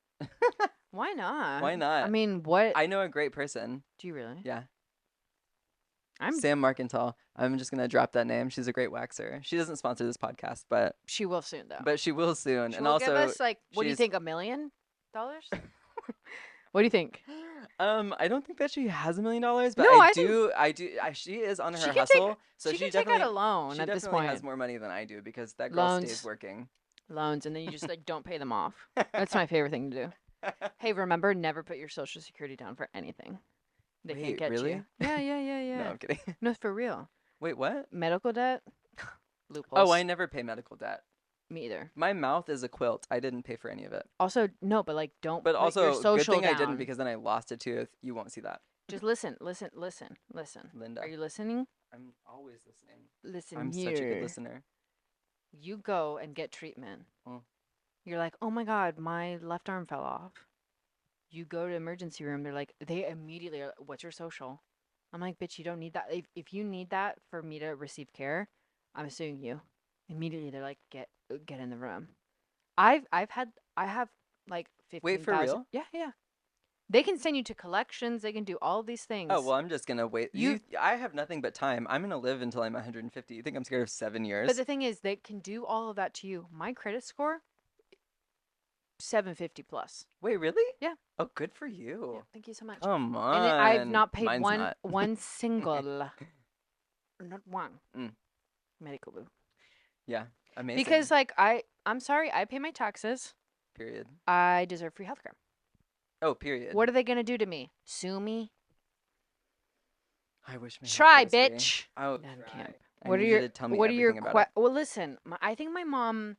Why not? Why not? I mean, what? I know a great person. Do you really? Yeah. I'm. Sam Markenthal. I'm just going to drop that name. She's a great waxer. She doesn't sponsor this podcast, but She will soon, though. she will soon. She and will also give us like, what do you she's- think? $1 million? What do you think? I don't think that she has $1 million, but No, I I think- do. She is on She her can take- hustle, so she she can take definitely out a loan she at this definitely point. has more money than I do because that girl Loans. stays working. Loans, and then you just like don't pay them off. That's my favorite thing to do. Hey, remember, never put your social security down for anything. They Wait, can't get really? you. Yeah. No, I'm kidding. No, for real. Wait, what? Medical debt. Loopholes. Oh, I never pay medical debt. Me either. My mouth is a quilt. I didn't pay for any of it. Also, no, but like don't. But put also, your good social thing down. I didn't because then I lost a tooth. You won't see that, Just listen. Linda. Are you listening? I'm always listening. Listen I'm here. such a good listener. You go and get treatment. Mm. You're like, oh my god, my left arm fell off. You go to emergency room. They're like, they immediately are like, what's your social? I'm like, bitch, you don't need that. If you need that for me to receive care, I'm suing you. Immediately, they're like, get in the room. I have like 15,000. Wait, for real? Yeah. They can send you to collections. They can do all these things. Oh well, I'm just gonna wait. You- I have nothing but time. I'm gonna live until I'm 150. You think I'm scared of 7 years? But the thing is, they can do all of that to you. My credit score, 750 plus. Wait, really? Yeah. Oh, good for you. Yeah, thank you so much. Come on. And I've not paid Mine's not. one single, not one, Mm. medical bill. Yeah, amazing. Because like I'm sorry, I pay my taxes. period. I deserve free healthcare. Oh, period. What are they gonna do to me? Sue me? I wish. my Try, healthcare was free. bitch. Oh, None try. can't. I What are need you your to tell me What are your everything about it. Well, listen. I think my mom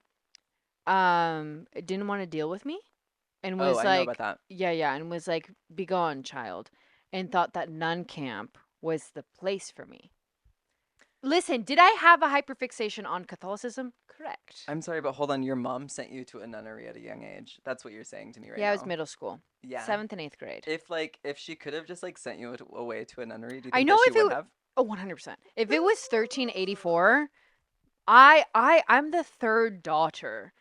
didn't want to deal with me, and was Oh, I know like, about that. yeah, and was like, be gone, child, and thought that nun camp was the place for me. Listen, did I have a hyperfixation on Catholicism? Correct. I'm sorry, but hold on. Your mom sent you to a nunnery at a young age. That's what you're saying to me right now. Yeah, it was middle school. Yeah. 7th and 8th grade. If she could have just like sent you away to a nunnery, do you I think know that if she it would w- have? Oh, 100%. If it was 1384, I'm the third daughter.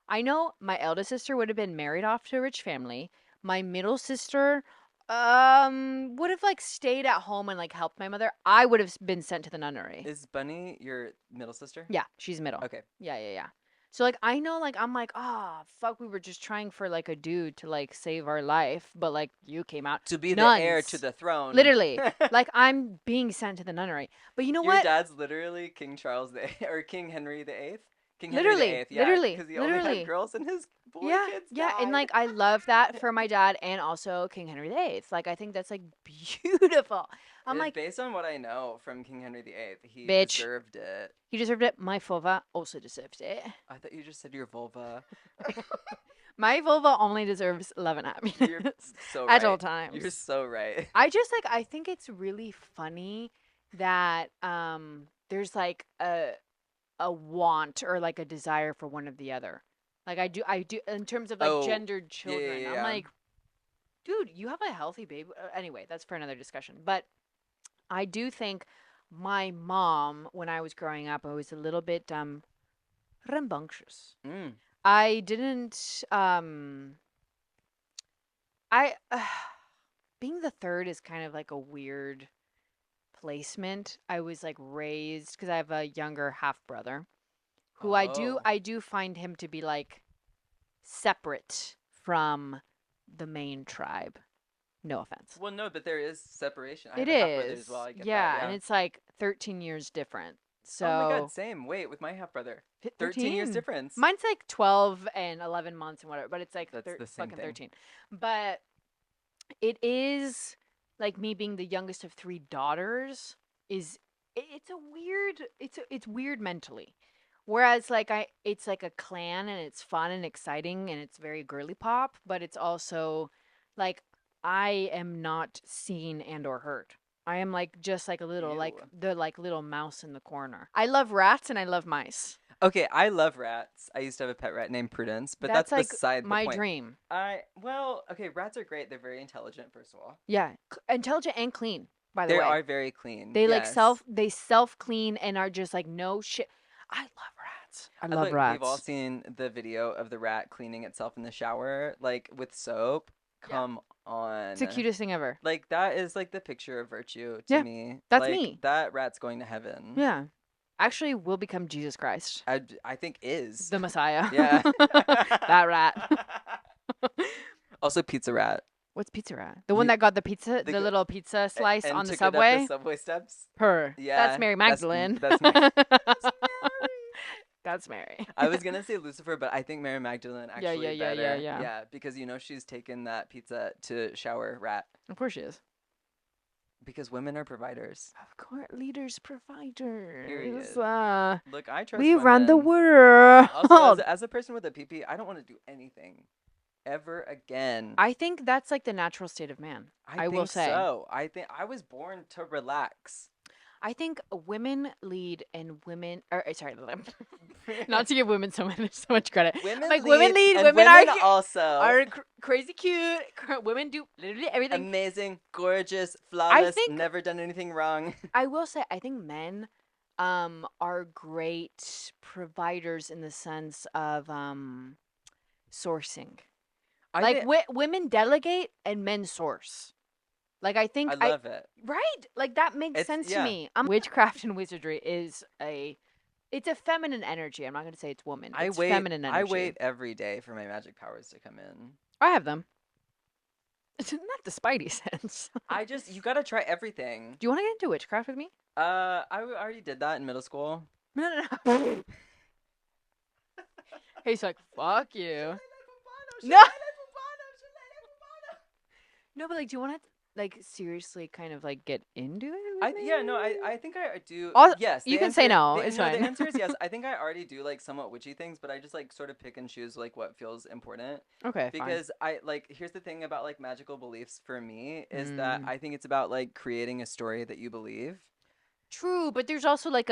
I know my eldest sister would have been married off to a rich family. My middle sister would have like stayed at home and like helped my mother. I would have been sent to the nunnery. Is Bunny your middle sister? Yeah, she's middle. Okay. Yeah. So like I know like I'm like, ah, fuck, we were just trying for like a dude to like save our life, but like you came out To be the heir to nuns. the throne. Literally. Like I'm being sent to the nunnery. But you know Your what? dad's literally King Charles the or King Henry the Eighth. King Henry the Literally, Eighth, yeah, literally, because he only had literally. girls and his boy Yeah, kids yeah, and died. like I love that for my dad and also King Henry VIII. Like I think that's like beautiful. I'm like, Based on what I know from King Henry the Eighth, he bitch, deserved it. he deserved it. My vulva also deserved it. I thought you just said your vulva. My vulva only deserves love and You're happiness so at all right. You're times. so right. I just like I think it's really funny that there's like a want or like a desire for one of the other. Like I do in terms of like Oh, gendered yeah, yeah, children. I'm yeah. like, dude, you have a healthy baby. Anyway, that's for another discussion. But I do think my mom, when I was growing up, I was a little bit rambunctious. Mm. I didn't I being the third is kind of like a weird placement. I was like raised because I have a younger half brother who Oh. I do find him to be like separate from the main tribe. No offense. Well, no, but there is separation. I It have a half brother as well. is. I get that. Yeah, and Yeah. it's like 13 years different. Oh my God, So, same. Wait, with my half brother, 13 years 13. difference. Mine's like 12 and 11 months and whatever, but it's like That's the same fucking thing. 13. But it is like me being the youngest of three daughters is it's a weird it's weird mentally. Whereas like I it's like a clan and it's fun and exciting and it's very girly pop, but it's also like I am not seen and or heard. I am like just like a little like Ew. the like little mouse in the corner. I love rats and I love mice. Okay, I love rats. I used to have a pet rat named Prudence, but That's that's like beside the my point. dream. Okay, rats are great. They're very intelligent, first of all. Yeah, intelligent and clean, by the They way. are very clean. They like Yes. self clean and are just like no shit. I love rats. I I love like we've all rats. seen the video of the rat cleaning itself in the shower, like with soap. Yeah. Come It's the on. cutest thing ever. Like that is like the picture of virtue to Yeah, me. that's Like me. that rat's going to heaven. Yeah. Actually, will become Jesus Christ, I think is. the Messiah. Yeah. That rat. Also pizza rat. What's pizza rat? The one You that got the pizza, the the g- little pizza slice and on the took it up the subway? subway steps. Her. That's Yeah, Mary Magdalene. that's Mary. That's Mary. That's Mary. I was gonna say Lucifer, but I think Mary Magdalene Yeah, actually yeah, yeah, yeah, better. yeah. Yeah, because you know she's taken that pizza to shower rat. Of course she is. Because women are providers. Of course, leaders, providers. Period. Look, I trust We run the women. world. Also, as a person with a PP, I don't want to do anything ever again. I think that's like the natural state of man. I will think say. so. I think I was born to relax. I think women lead and women, or sorry, not to give women so much credit. Women Like lead, women lead, and women women are also crazy cute. Women do literally everything. amazing, gorgeous, flawless, think- never done anything wrong. I will say, I think men, are great providers in the sense of sourcing. Like women delegate and men source. Like I think I love it. right? Like that makes sense to me. Witchcraft and wizardry is it's a feminine energy. I'm not going to say it's woman. It's feminine energy. I wait every day for my magic powers to come in. I have them. It's not the Spidey sense. You gotta try everything. Do you want to get into witchcraft with me? I already did that in middle school. No. He's like, fuck you. No. No, but like, do you want to like seriously kind of like get into it? With me? I think I do. Yes, you can say no. It's fine. The answer is yes. I think I already do like somewhat witchy things, but I just like sort of pick and choose like what feels important. Okay, because fine. here's the thing about like magical beliefs for me is that I think it's about like creating a story that you believe. True, but there's also like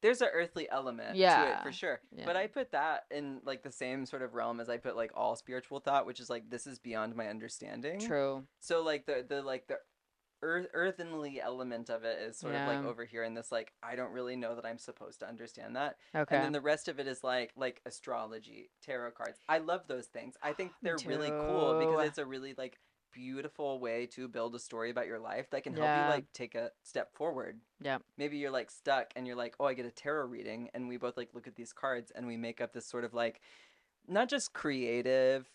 there's an earthly element to it for sure. Yeah. But I put that in like the same sort of realm as I put like all spiritual thought, which is like this is beyond my understanding. True. So like the earthenly element of it is sort of like over here in this like I don't really know that I'm supposed to understand that. Okay. And then the rest of it is like astrology, tarot cards. I love those things. I think they're really cool because it's a really like beautiful way to build a story about your life that can help you Yeah. like take a step forward. Yeah. Maybe you're like stuck and you're like, oh, I get a tarot reading, and we both like look at these cards and we make up this sort of like not just creative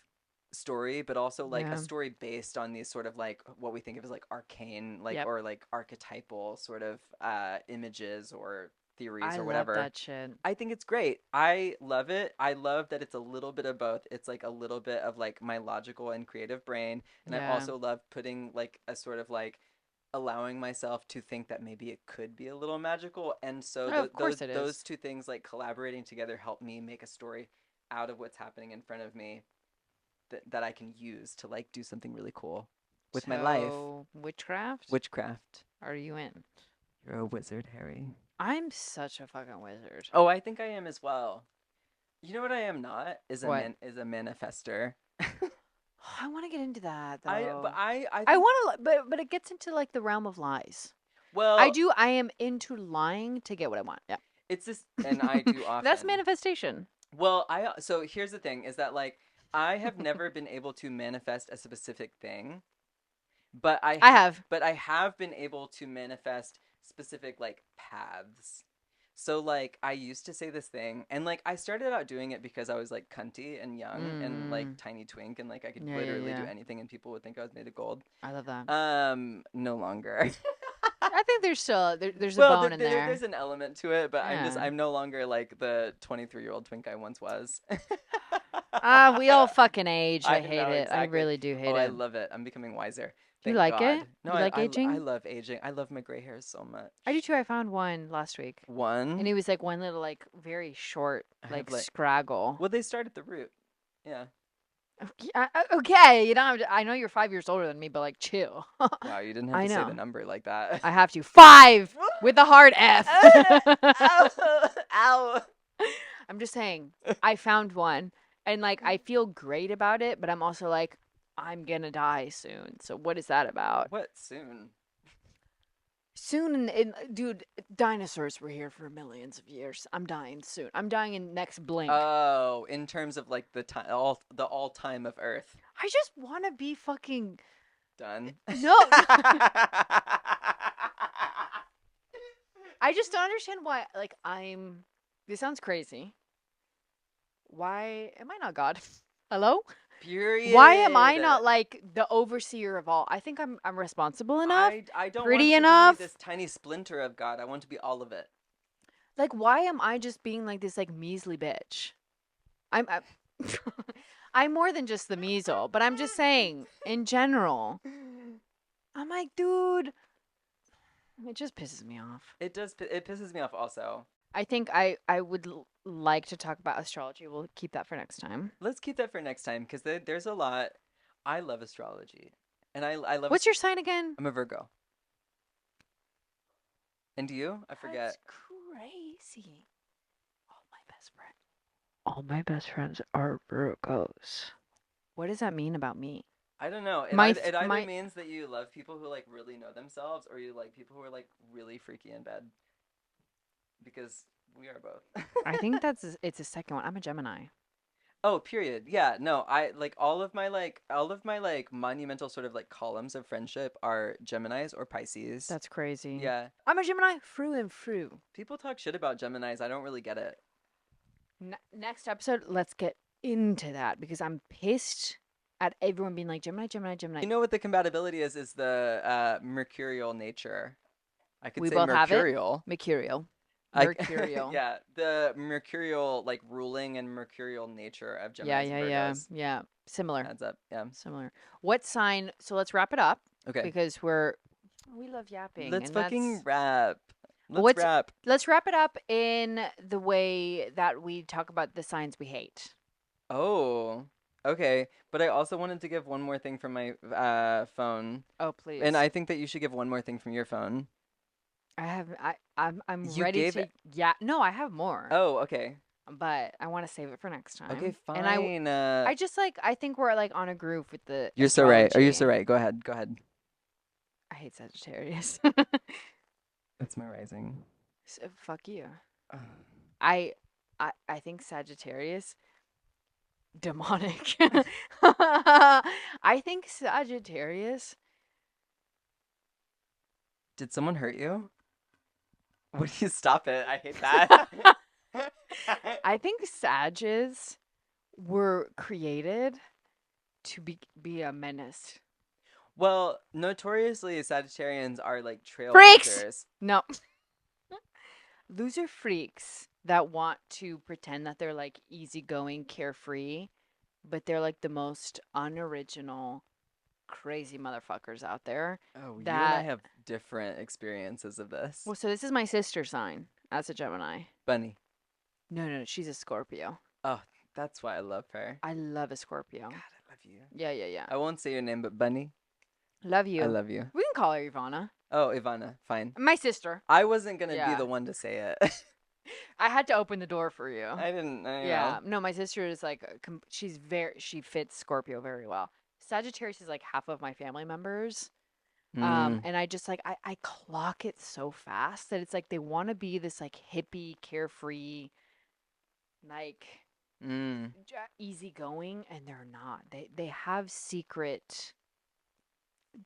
story, but also like a Yeah. story based on these sort of like what we think of as like arcane, like Yep. or like archetypal sort of images or theories I or love whatever. that shit. I think it's great. I love it. I love that it's a little bit of both. It's like a little bit of like my logical and creative brain, and I Yeah. also love putting like a sort of like allowing myself to think that maybe it could be a little magical. And so Oh, of course it those is. two things like collaborating together help me make a story out of what's happening in front of me that I can use to like do something really cool with my life. So, witchcraft? Witchcraft. Are you in? You're a wizard, Harry. I'm such a fucking wizard. Oh, I think I am as well. You know what I am not What? is a manifester. I want to get into that But though. I I think want to, but it gets into like the realm of lies. well I am into lying to get what I want. Yeah. it's this and I do That's often. manifestation. Well, I so here's the thing is that like I have never been able to manifest a specific thing, but I have. I have been able to manifest specific like paths. So like I used to say this thing and like I started out doing it because I was like cunty and young and like Mm. tiny twink and like I could Yeah, yeah, literally do yeah. anything and people would think I was made of gold. I love that. No longer. I think there's still there's a Well, bone in there. there's an element to it, but Yeah. I'm no longer like the 23-year-old twink I once was. We all fucking age. I I hate know it. I exactly. really do Oh, hate I it. love it. I'm becoming wiser. You Thank like it? God. No, You like I aging? love aging. I love my gray hairs so much. I do too. I found one last week, and One, it was like one little like very short I have like like scraggle. well, they start at the root. Yeah. Okay, you know I know you're 5 years older than me, but like chill. Wow, you didn't have I to say the know. number like that. I have to 5 with a hard F. Ow! Ow! I'm just saying. I found one, and like I feel great about it, but I'm also like I'm gonna die soon. So what is that about? What soon? Soon, dude, dinosaurs were here for millions of years. I'm dying soon. I'm dying in next blink. Oh, in terms of like the all time of Earth. I just want to be fucking Done. no. I just don't understand why. Like I'm. This sounds crazy. Why am I not God? Hello? Period. Why am I not like the overseer of all? I think I'm responsible enough, I don't want pretty to enough. be this tiny splinter of God. I want to be all of it. Like why am I just being like this like measly bitch? I'm I'm more than just the measle, but I'm just saying in general. I'm like, dude, it just pisses me off. It does. It pisses me off also. I think I would like to talk about astrology. We'll keep that for next time. Let's keep that for next time because there's a lot. I love astrology, and I love. What's your sign again? I'm a Virgo. And you? I forget. That's crazy. All my best friends are Virgos. What does that mean about me? I don't know. It either means that you love people who like really know themselves, or you like people who are like really freaky in bed. Because we are both. I think it's a second one. I'm a Gemini. Oh, period. Yeah, no, I like all of my monumental sort of like columns of friendship are Geminis or Pisces. That's crazy. Yeah. I'm a Gemini through and through. People talk shit about Geminis. I don't really get it. Next episode, let's get into that because I'm pissed at everyone being like Gemini, Gemini, Gemini. You know what the compatibility is the mercurial nature. I could We say both mercurial. have it. Mercurial. I- Mercurial. yeah, the mercurial like ruling and mercurial nature of Geminis and Virgos Yeah. Similar. adds up. Yeah. Similar. What sign? So let's wrap it up Okay. because we love yapping. Let's and fucking that's- wrap. What's- Wrap. Let's wrap it up in the way that we talk about the signs we hate. Oh. Okay, but I also wanted to give one more thing from my phone, Oh please. and I think that you should give one more thing from your phone. I'm You ready gave to. it- Yeah. No, I have more. Oh, okay. But I want to save it for next time. Okay, fine. And I just like I think we're like on a groove with the. You're so right. Oh, you're so astrology. right. Go ahead. Go ahead. I hate Sagittarius. That's my rising. So, fuck you. I think Sagittarius demonic. I think Sagittarius. Did someone hurt you? Would you stop it? I hate that. I think Sages were created to be a menace. Well, notoriously, Sagittarians are like Freaks! trailblazers. No. Loser freaks that want to pretend that they're like easygoing, carefree, but they're like the most unoriginal, crazy motherfuckers out there. Oh, you and I That have different experiences of this. well, so this is my sister sign as a Gemini. Bunny. No, no, she's a Scorpio. Oh, that's why I love her. I love a Scorpio. God, I love you. Yeah, yeah, yeah. I won't say your name, but Bunny, Love I you. love you. We can call her Ivana. Oh, Ivana, fine. My sister. I wasn't gonna be Yeah. the one to say it. I had to open the door for you. I didn't. I Yeah. No, my sister is like she fits Scorpio very well. Sagittarius is like half of my family members. know. And I just like I clock it so fast that it's like they want to be this like hippie, carefree, like easygoing, and they're not. They have secret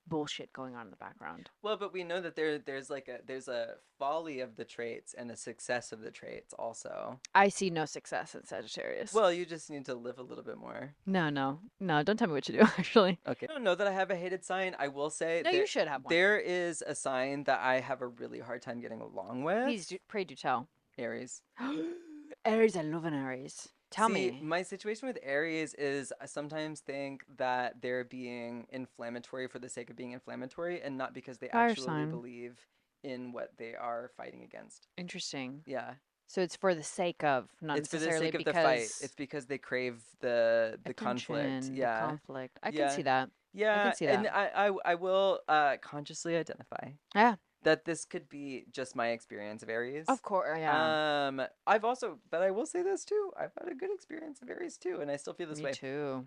bullshit going on in the background. Well, but we know that there's a folly of the traits and a success of the traits also. I see no success in Sagittarius. Well, you just need to live a little bit more. No, no, no. Don't tell me what to do. Actually, Okay. I don't know that I have a hated sign. I will say no, you should have one. there is a sign that I have a really hard time getting along with. Please, pray do tell. Aries. Aries, I love an Aries. Tell See, me. my situation with Aries is I sometimes think that they're being inflammatory for the sake of being inflammatory and not because they Fire actually sign. believe in what they are fighting against. Interesting. Yeah. So it's for the sake of, not It's for the necessarily sake of because the fight. It's because they crave the conflict. attention, the Yeah. conflict. I Yeah. can see that. Yeah. see And that. I will consciously identify Yeah, that this could be just my experience of Aries. of course. Yeah, I've also, but I will say this too. I've had a good experience of Aries too, and I still feel this me way. too.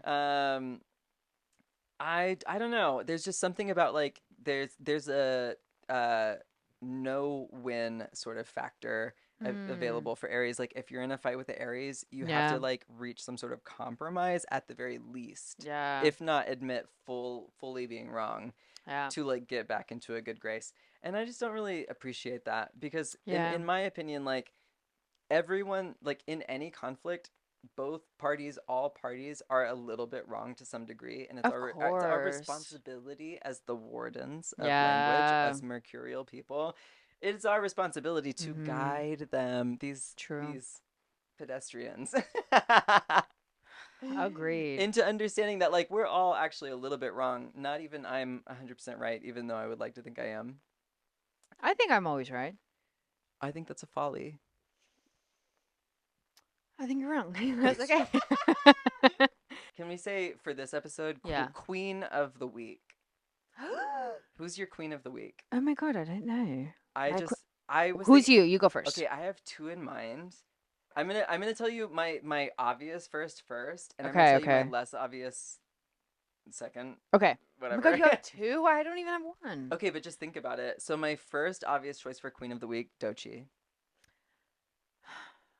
I don't know. There's just something about like there's a no win sort of factor available for Aries. Like if you're in a fight with the Aries, you have Yeah. to like reach some sort of compromise at the very least, Yeah. if not admit fully being wrong Yeah. to like get back into a good grace. And I just don't really appreciate that because Yeah. in my opinion, like everyone, like in any conflict, both parties, all parties are a little bit wrong to some degree, and it's Of it's our course. responsibility as the wardens of language, Yeah. as mercurial people. It's our responsibility to Mhm. guide them, True. these pedestrians, Agreed. into understanding that like we're all actually a little bit wrong. Not even I'm 100% right, even though I would like to think I am. I think I'm always right. I think that's a folly. I think you're wrong. That's okay. Can we say for this episode, Yeah. Queen of the Week? Who's your Queen of the Week? Oh my god, I don't know. I was Who's thinking- you? You go first. Okay, I have two in mind. I'm gonna tell you my obvious first, and I'm Okay, gonna tell you okay. my less obvious second. Okay. Oh my Whatever. god, you have two? I don't even have one. Okay, but just think about it. So my first obvious choice for Queen of the Week, Doechii.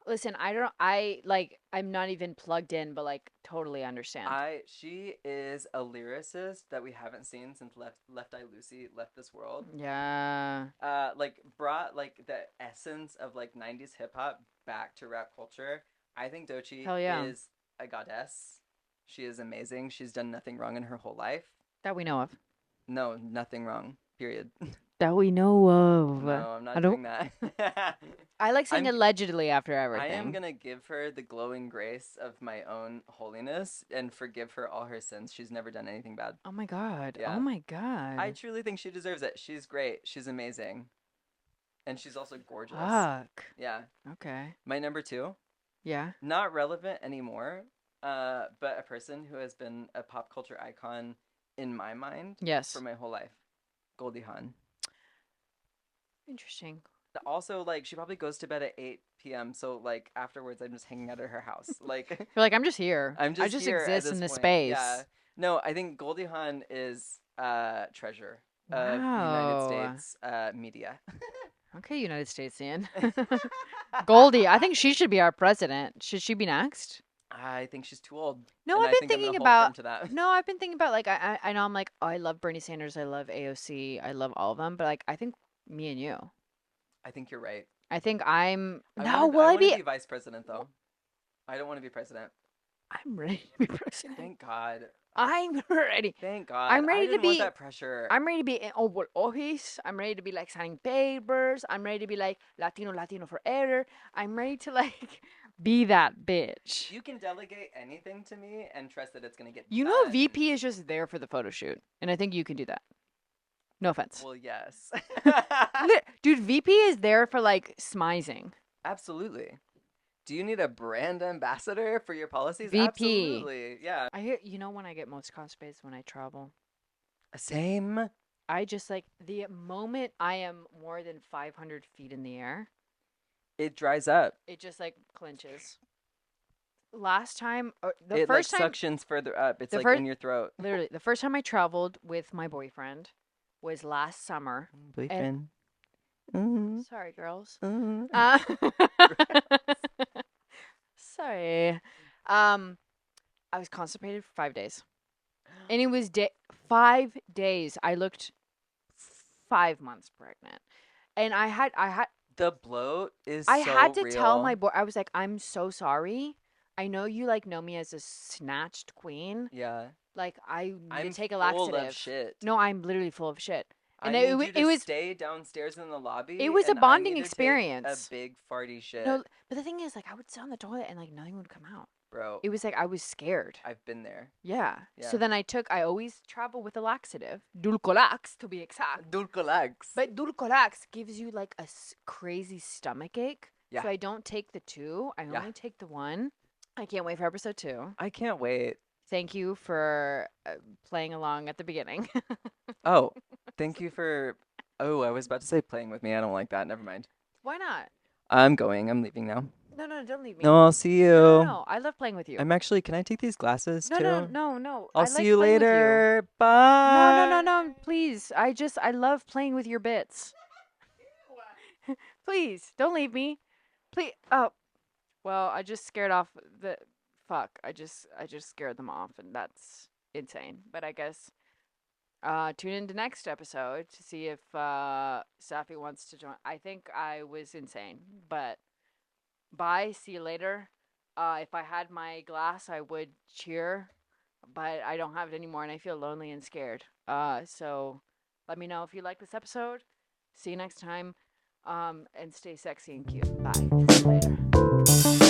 Listen, I'm not even plugged in, but like totally understand. She is a lyricist that we haven't seen since Left Eye Lucy left this world. Yeah. Like brought like the essence of like 90s hip hop back to rap culture. I think Doechii Hell yeah. is a goddess. She is amazing. She's done nothing wrong in her whole life. That we know of. No, nothing wrong. Period. That we know of. No, I'm not I doing that. I like saying I'm- allegedly after I everything. am gonna give her the glowing grace of my own holiness and forgive her all her sins. She's never done anything bad. Oh my god. Yeah. Oh my god. I truly think she deserves it. She's great. She's amazing. And she's also gorgeous. Fuck. Yeah. Okay. My number two, Yeah. not relevant anymore, but a person who has been a pop culture icon in my mind Yes. for my whole life. Goldie Hawn. Interesting. Also, like, she probably goes to bed at 8 p.m. So, like, afterwards, I'm just hanging out at her house. Like, You're like, I'm just here. I'm just I just here at exist this in this point. space. Yeah. No, I think Goldie Hawn is treasure of Wow. United States media. Okay, United Statesian. Goldie, I think she should be our president. Should she be next? I think she's too old, No, and I've I been think I'm gonna thinking hold firm about. to that. No, I've been thinking about like I know I'm like, oh, I love Bernie Sanders, I love AOC, I love all of them, but like I think me and you. I think you're right. I think I'm. I No, want to. will I I want to be? be vice president though. I don't want to be president. I'm ready to be president. Thank God. I'm ready. Thank God. I'm I ready to didn't want be. that pressure. I'm ready to be in Oval Office. I'm ready to be like signing papers. I'm ready to be like Latino forever. I'm ready to like be that bitch. You can delegate anything to me and trust that it's gonna get You know, done. VP is just there for the photo shoot, and I think you can do that. No offense. Well, yes. Dude, VP is there for like smizing. Absolutely. Do you need a brand ambassador for your policies? VP. Absolutely. Yeah. I hear, you know, when I get most constipated is when I travel. Same. I just like the moment I am more than 500 feet in the air, It dries up. it just like clinches. Last time, or the It like first time, suctions further up. It's the like first, in your throat. literally, the first time I traveled with my boyfriend was last summer. And Boyfriend. Mm, sorry, girls. mm. Uh, sorry. I was constipated for 5 days, and it was 5 days. I looked 5 months pregnant, and The bloat is I so had to tell real. my boy. I was like, I'm so sorry. I know you like know me as a snatched queen. Yeah. Like I need I'm to take a full of laxative. shit. No, I'm literally full of shit. And I need you it to was stay downstairs in the lobby, it was a and I bonding need to take a experience. big farty shit. No, but the thing is, like, I would sit on the toilet and like nothing would come out. Bro, It was like I was scared. I've been there. Yeah. Yeah. So then I always travel with a laxative, Dulcolax to be exact. Dulcolax. But Dulcolax gives you like a crazy stomach ache. Yeah. So I don't take the two. I Yeah. only take the one. I can't wait for episode 2. I can't wait. Thank you for playing along at the beginning. Oh, thank you for. Oh, I was about to say playing with me. I don't like that. Never mind. Why not? I'm going. I'm leaving now. No, don't leave me. No, I'll see you. No. I love playing with you. I'm actually. Can I take these glasses too? No. I'll I see like you playing with you. later. Bye. No. Please. I love playing with your bits. Please, don't leave me. Please. Oh. Well, I just scared off the fuck. I just scared them off, and that's insane. But I guess tune into next episode to see if Saffie wants to join. I think I was insane, but bye. See you later. If I had my glass, I would cheer, but I don't have it anymore, and I feel lonely and scared. So let me know if you like this episode. See you next time. And stay sexy and cute. Bye. See you later.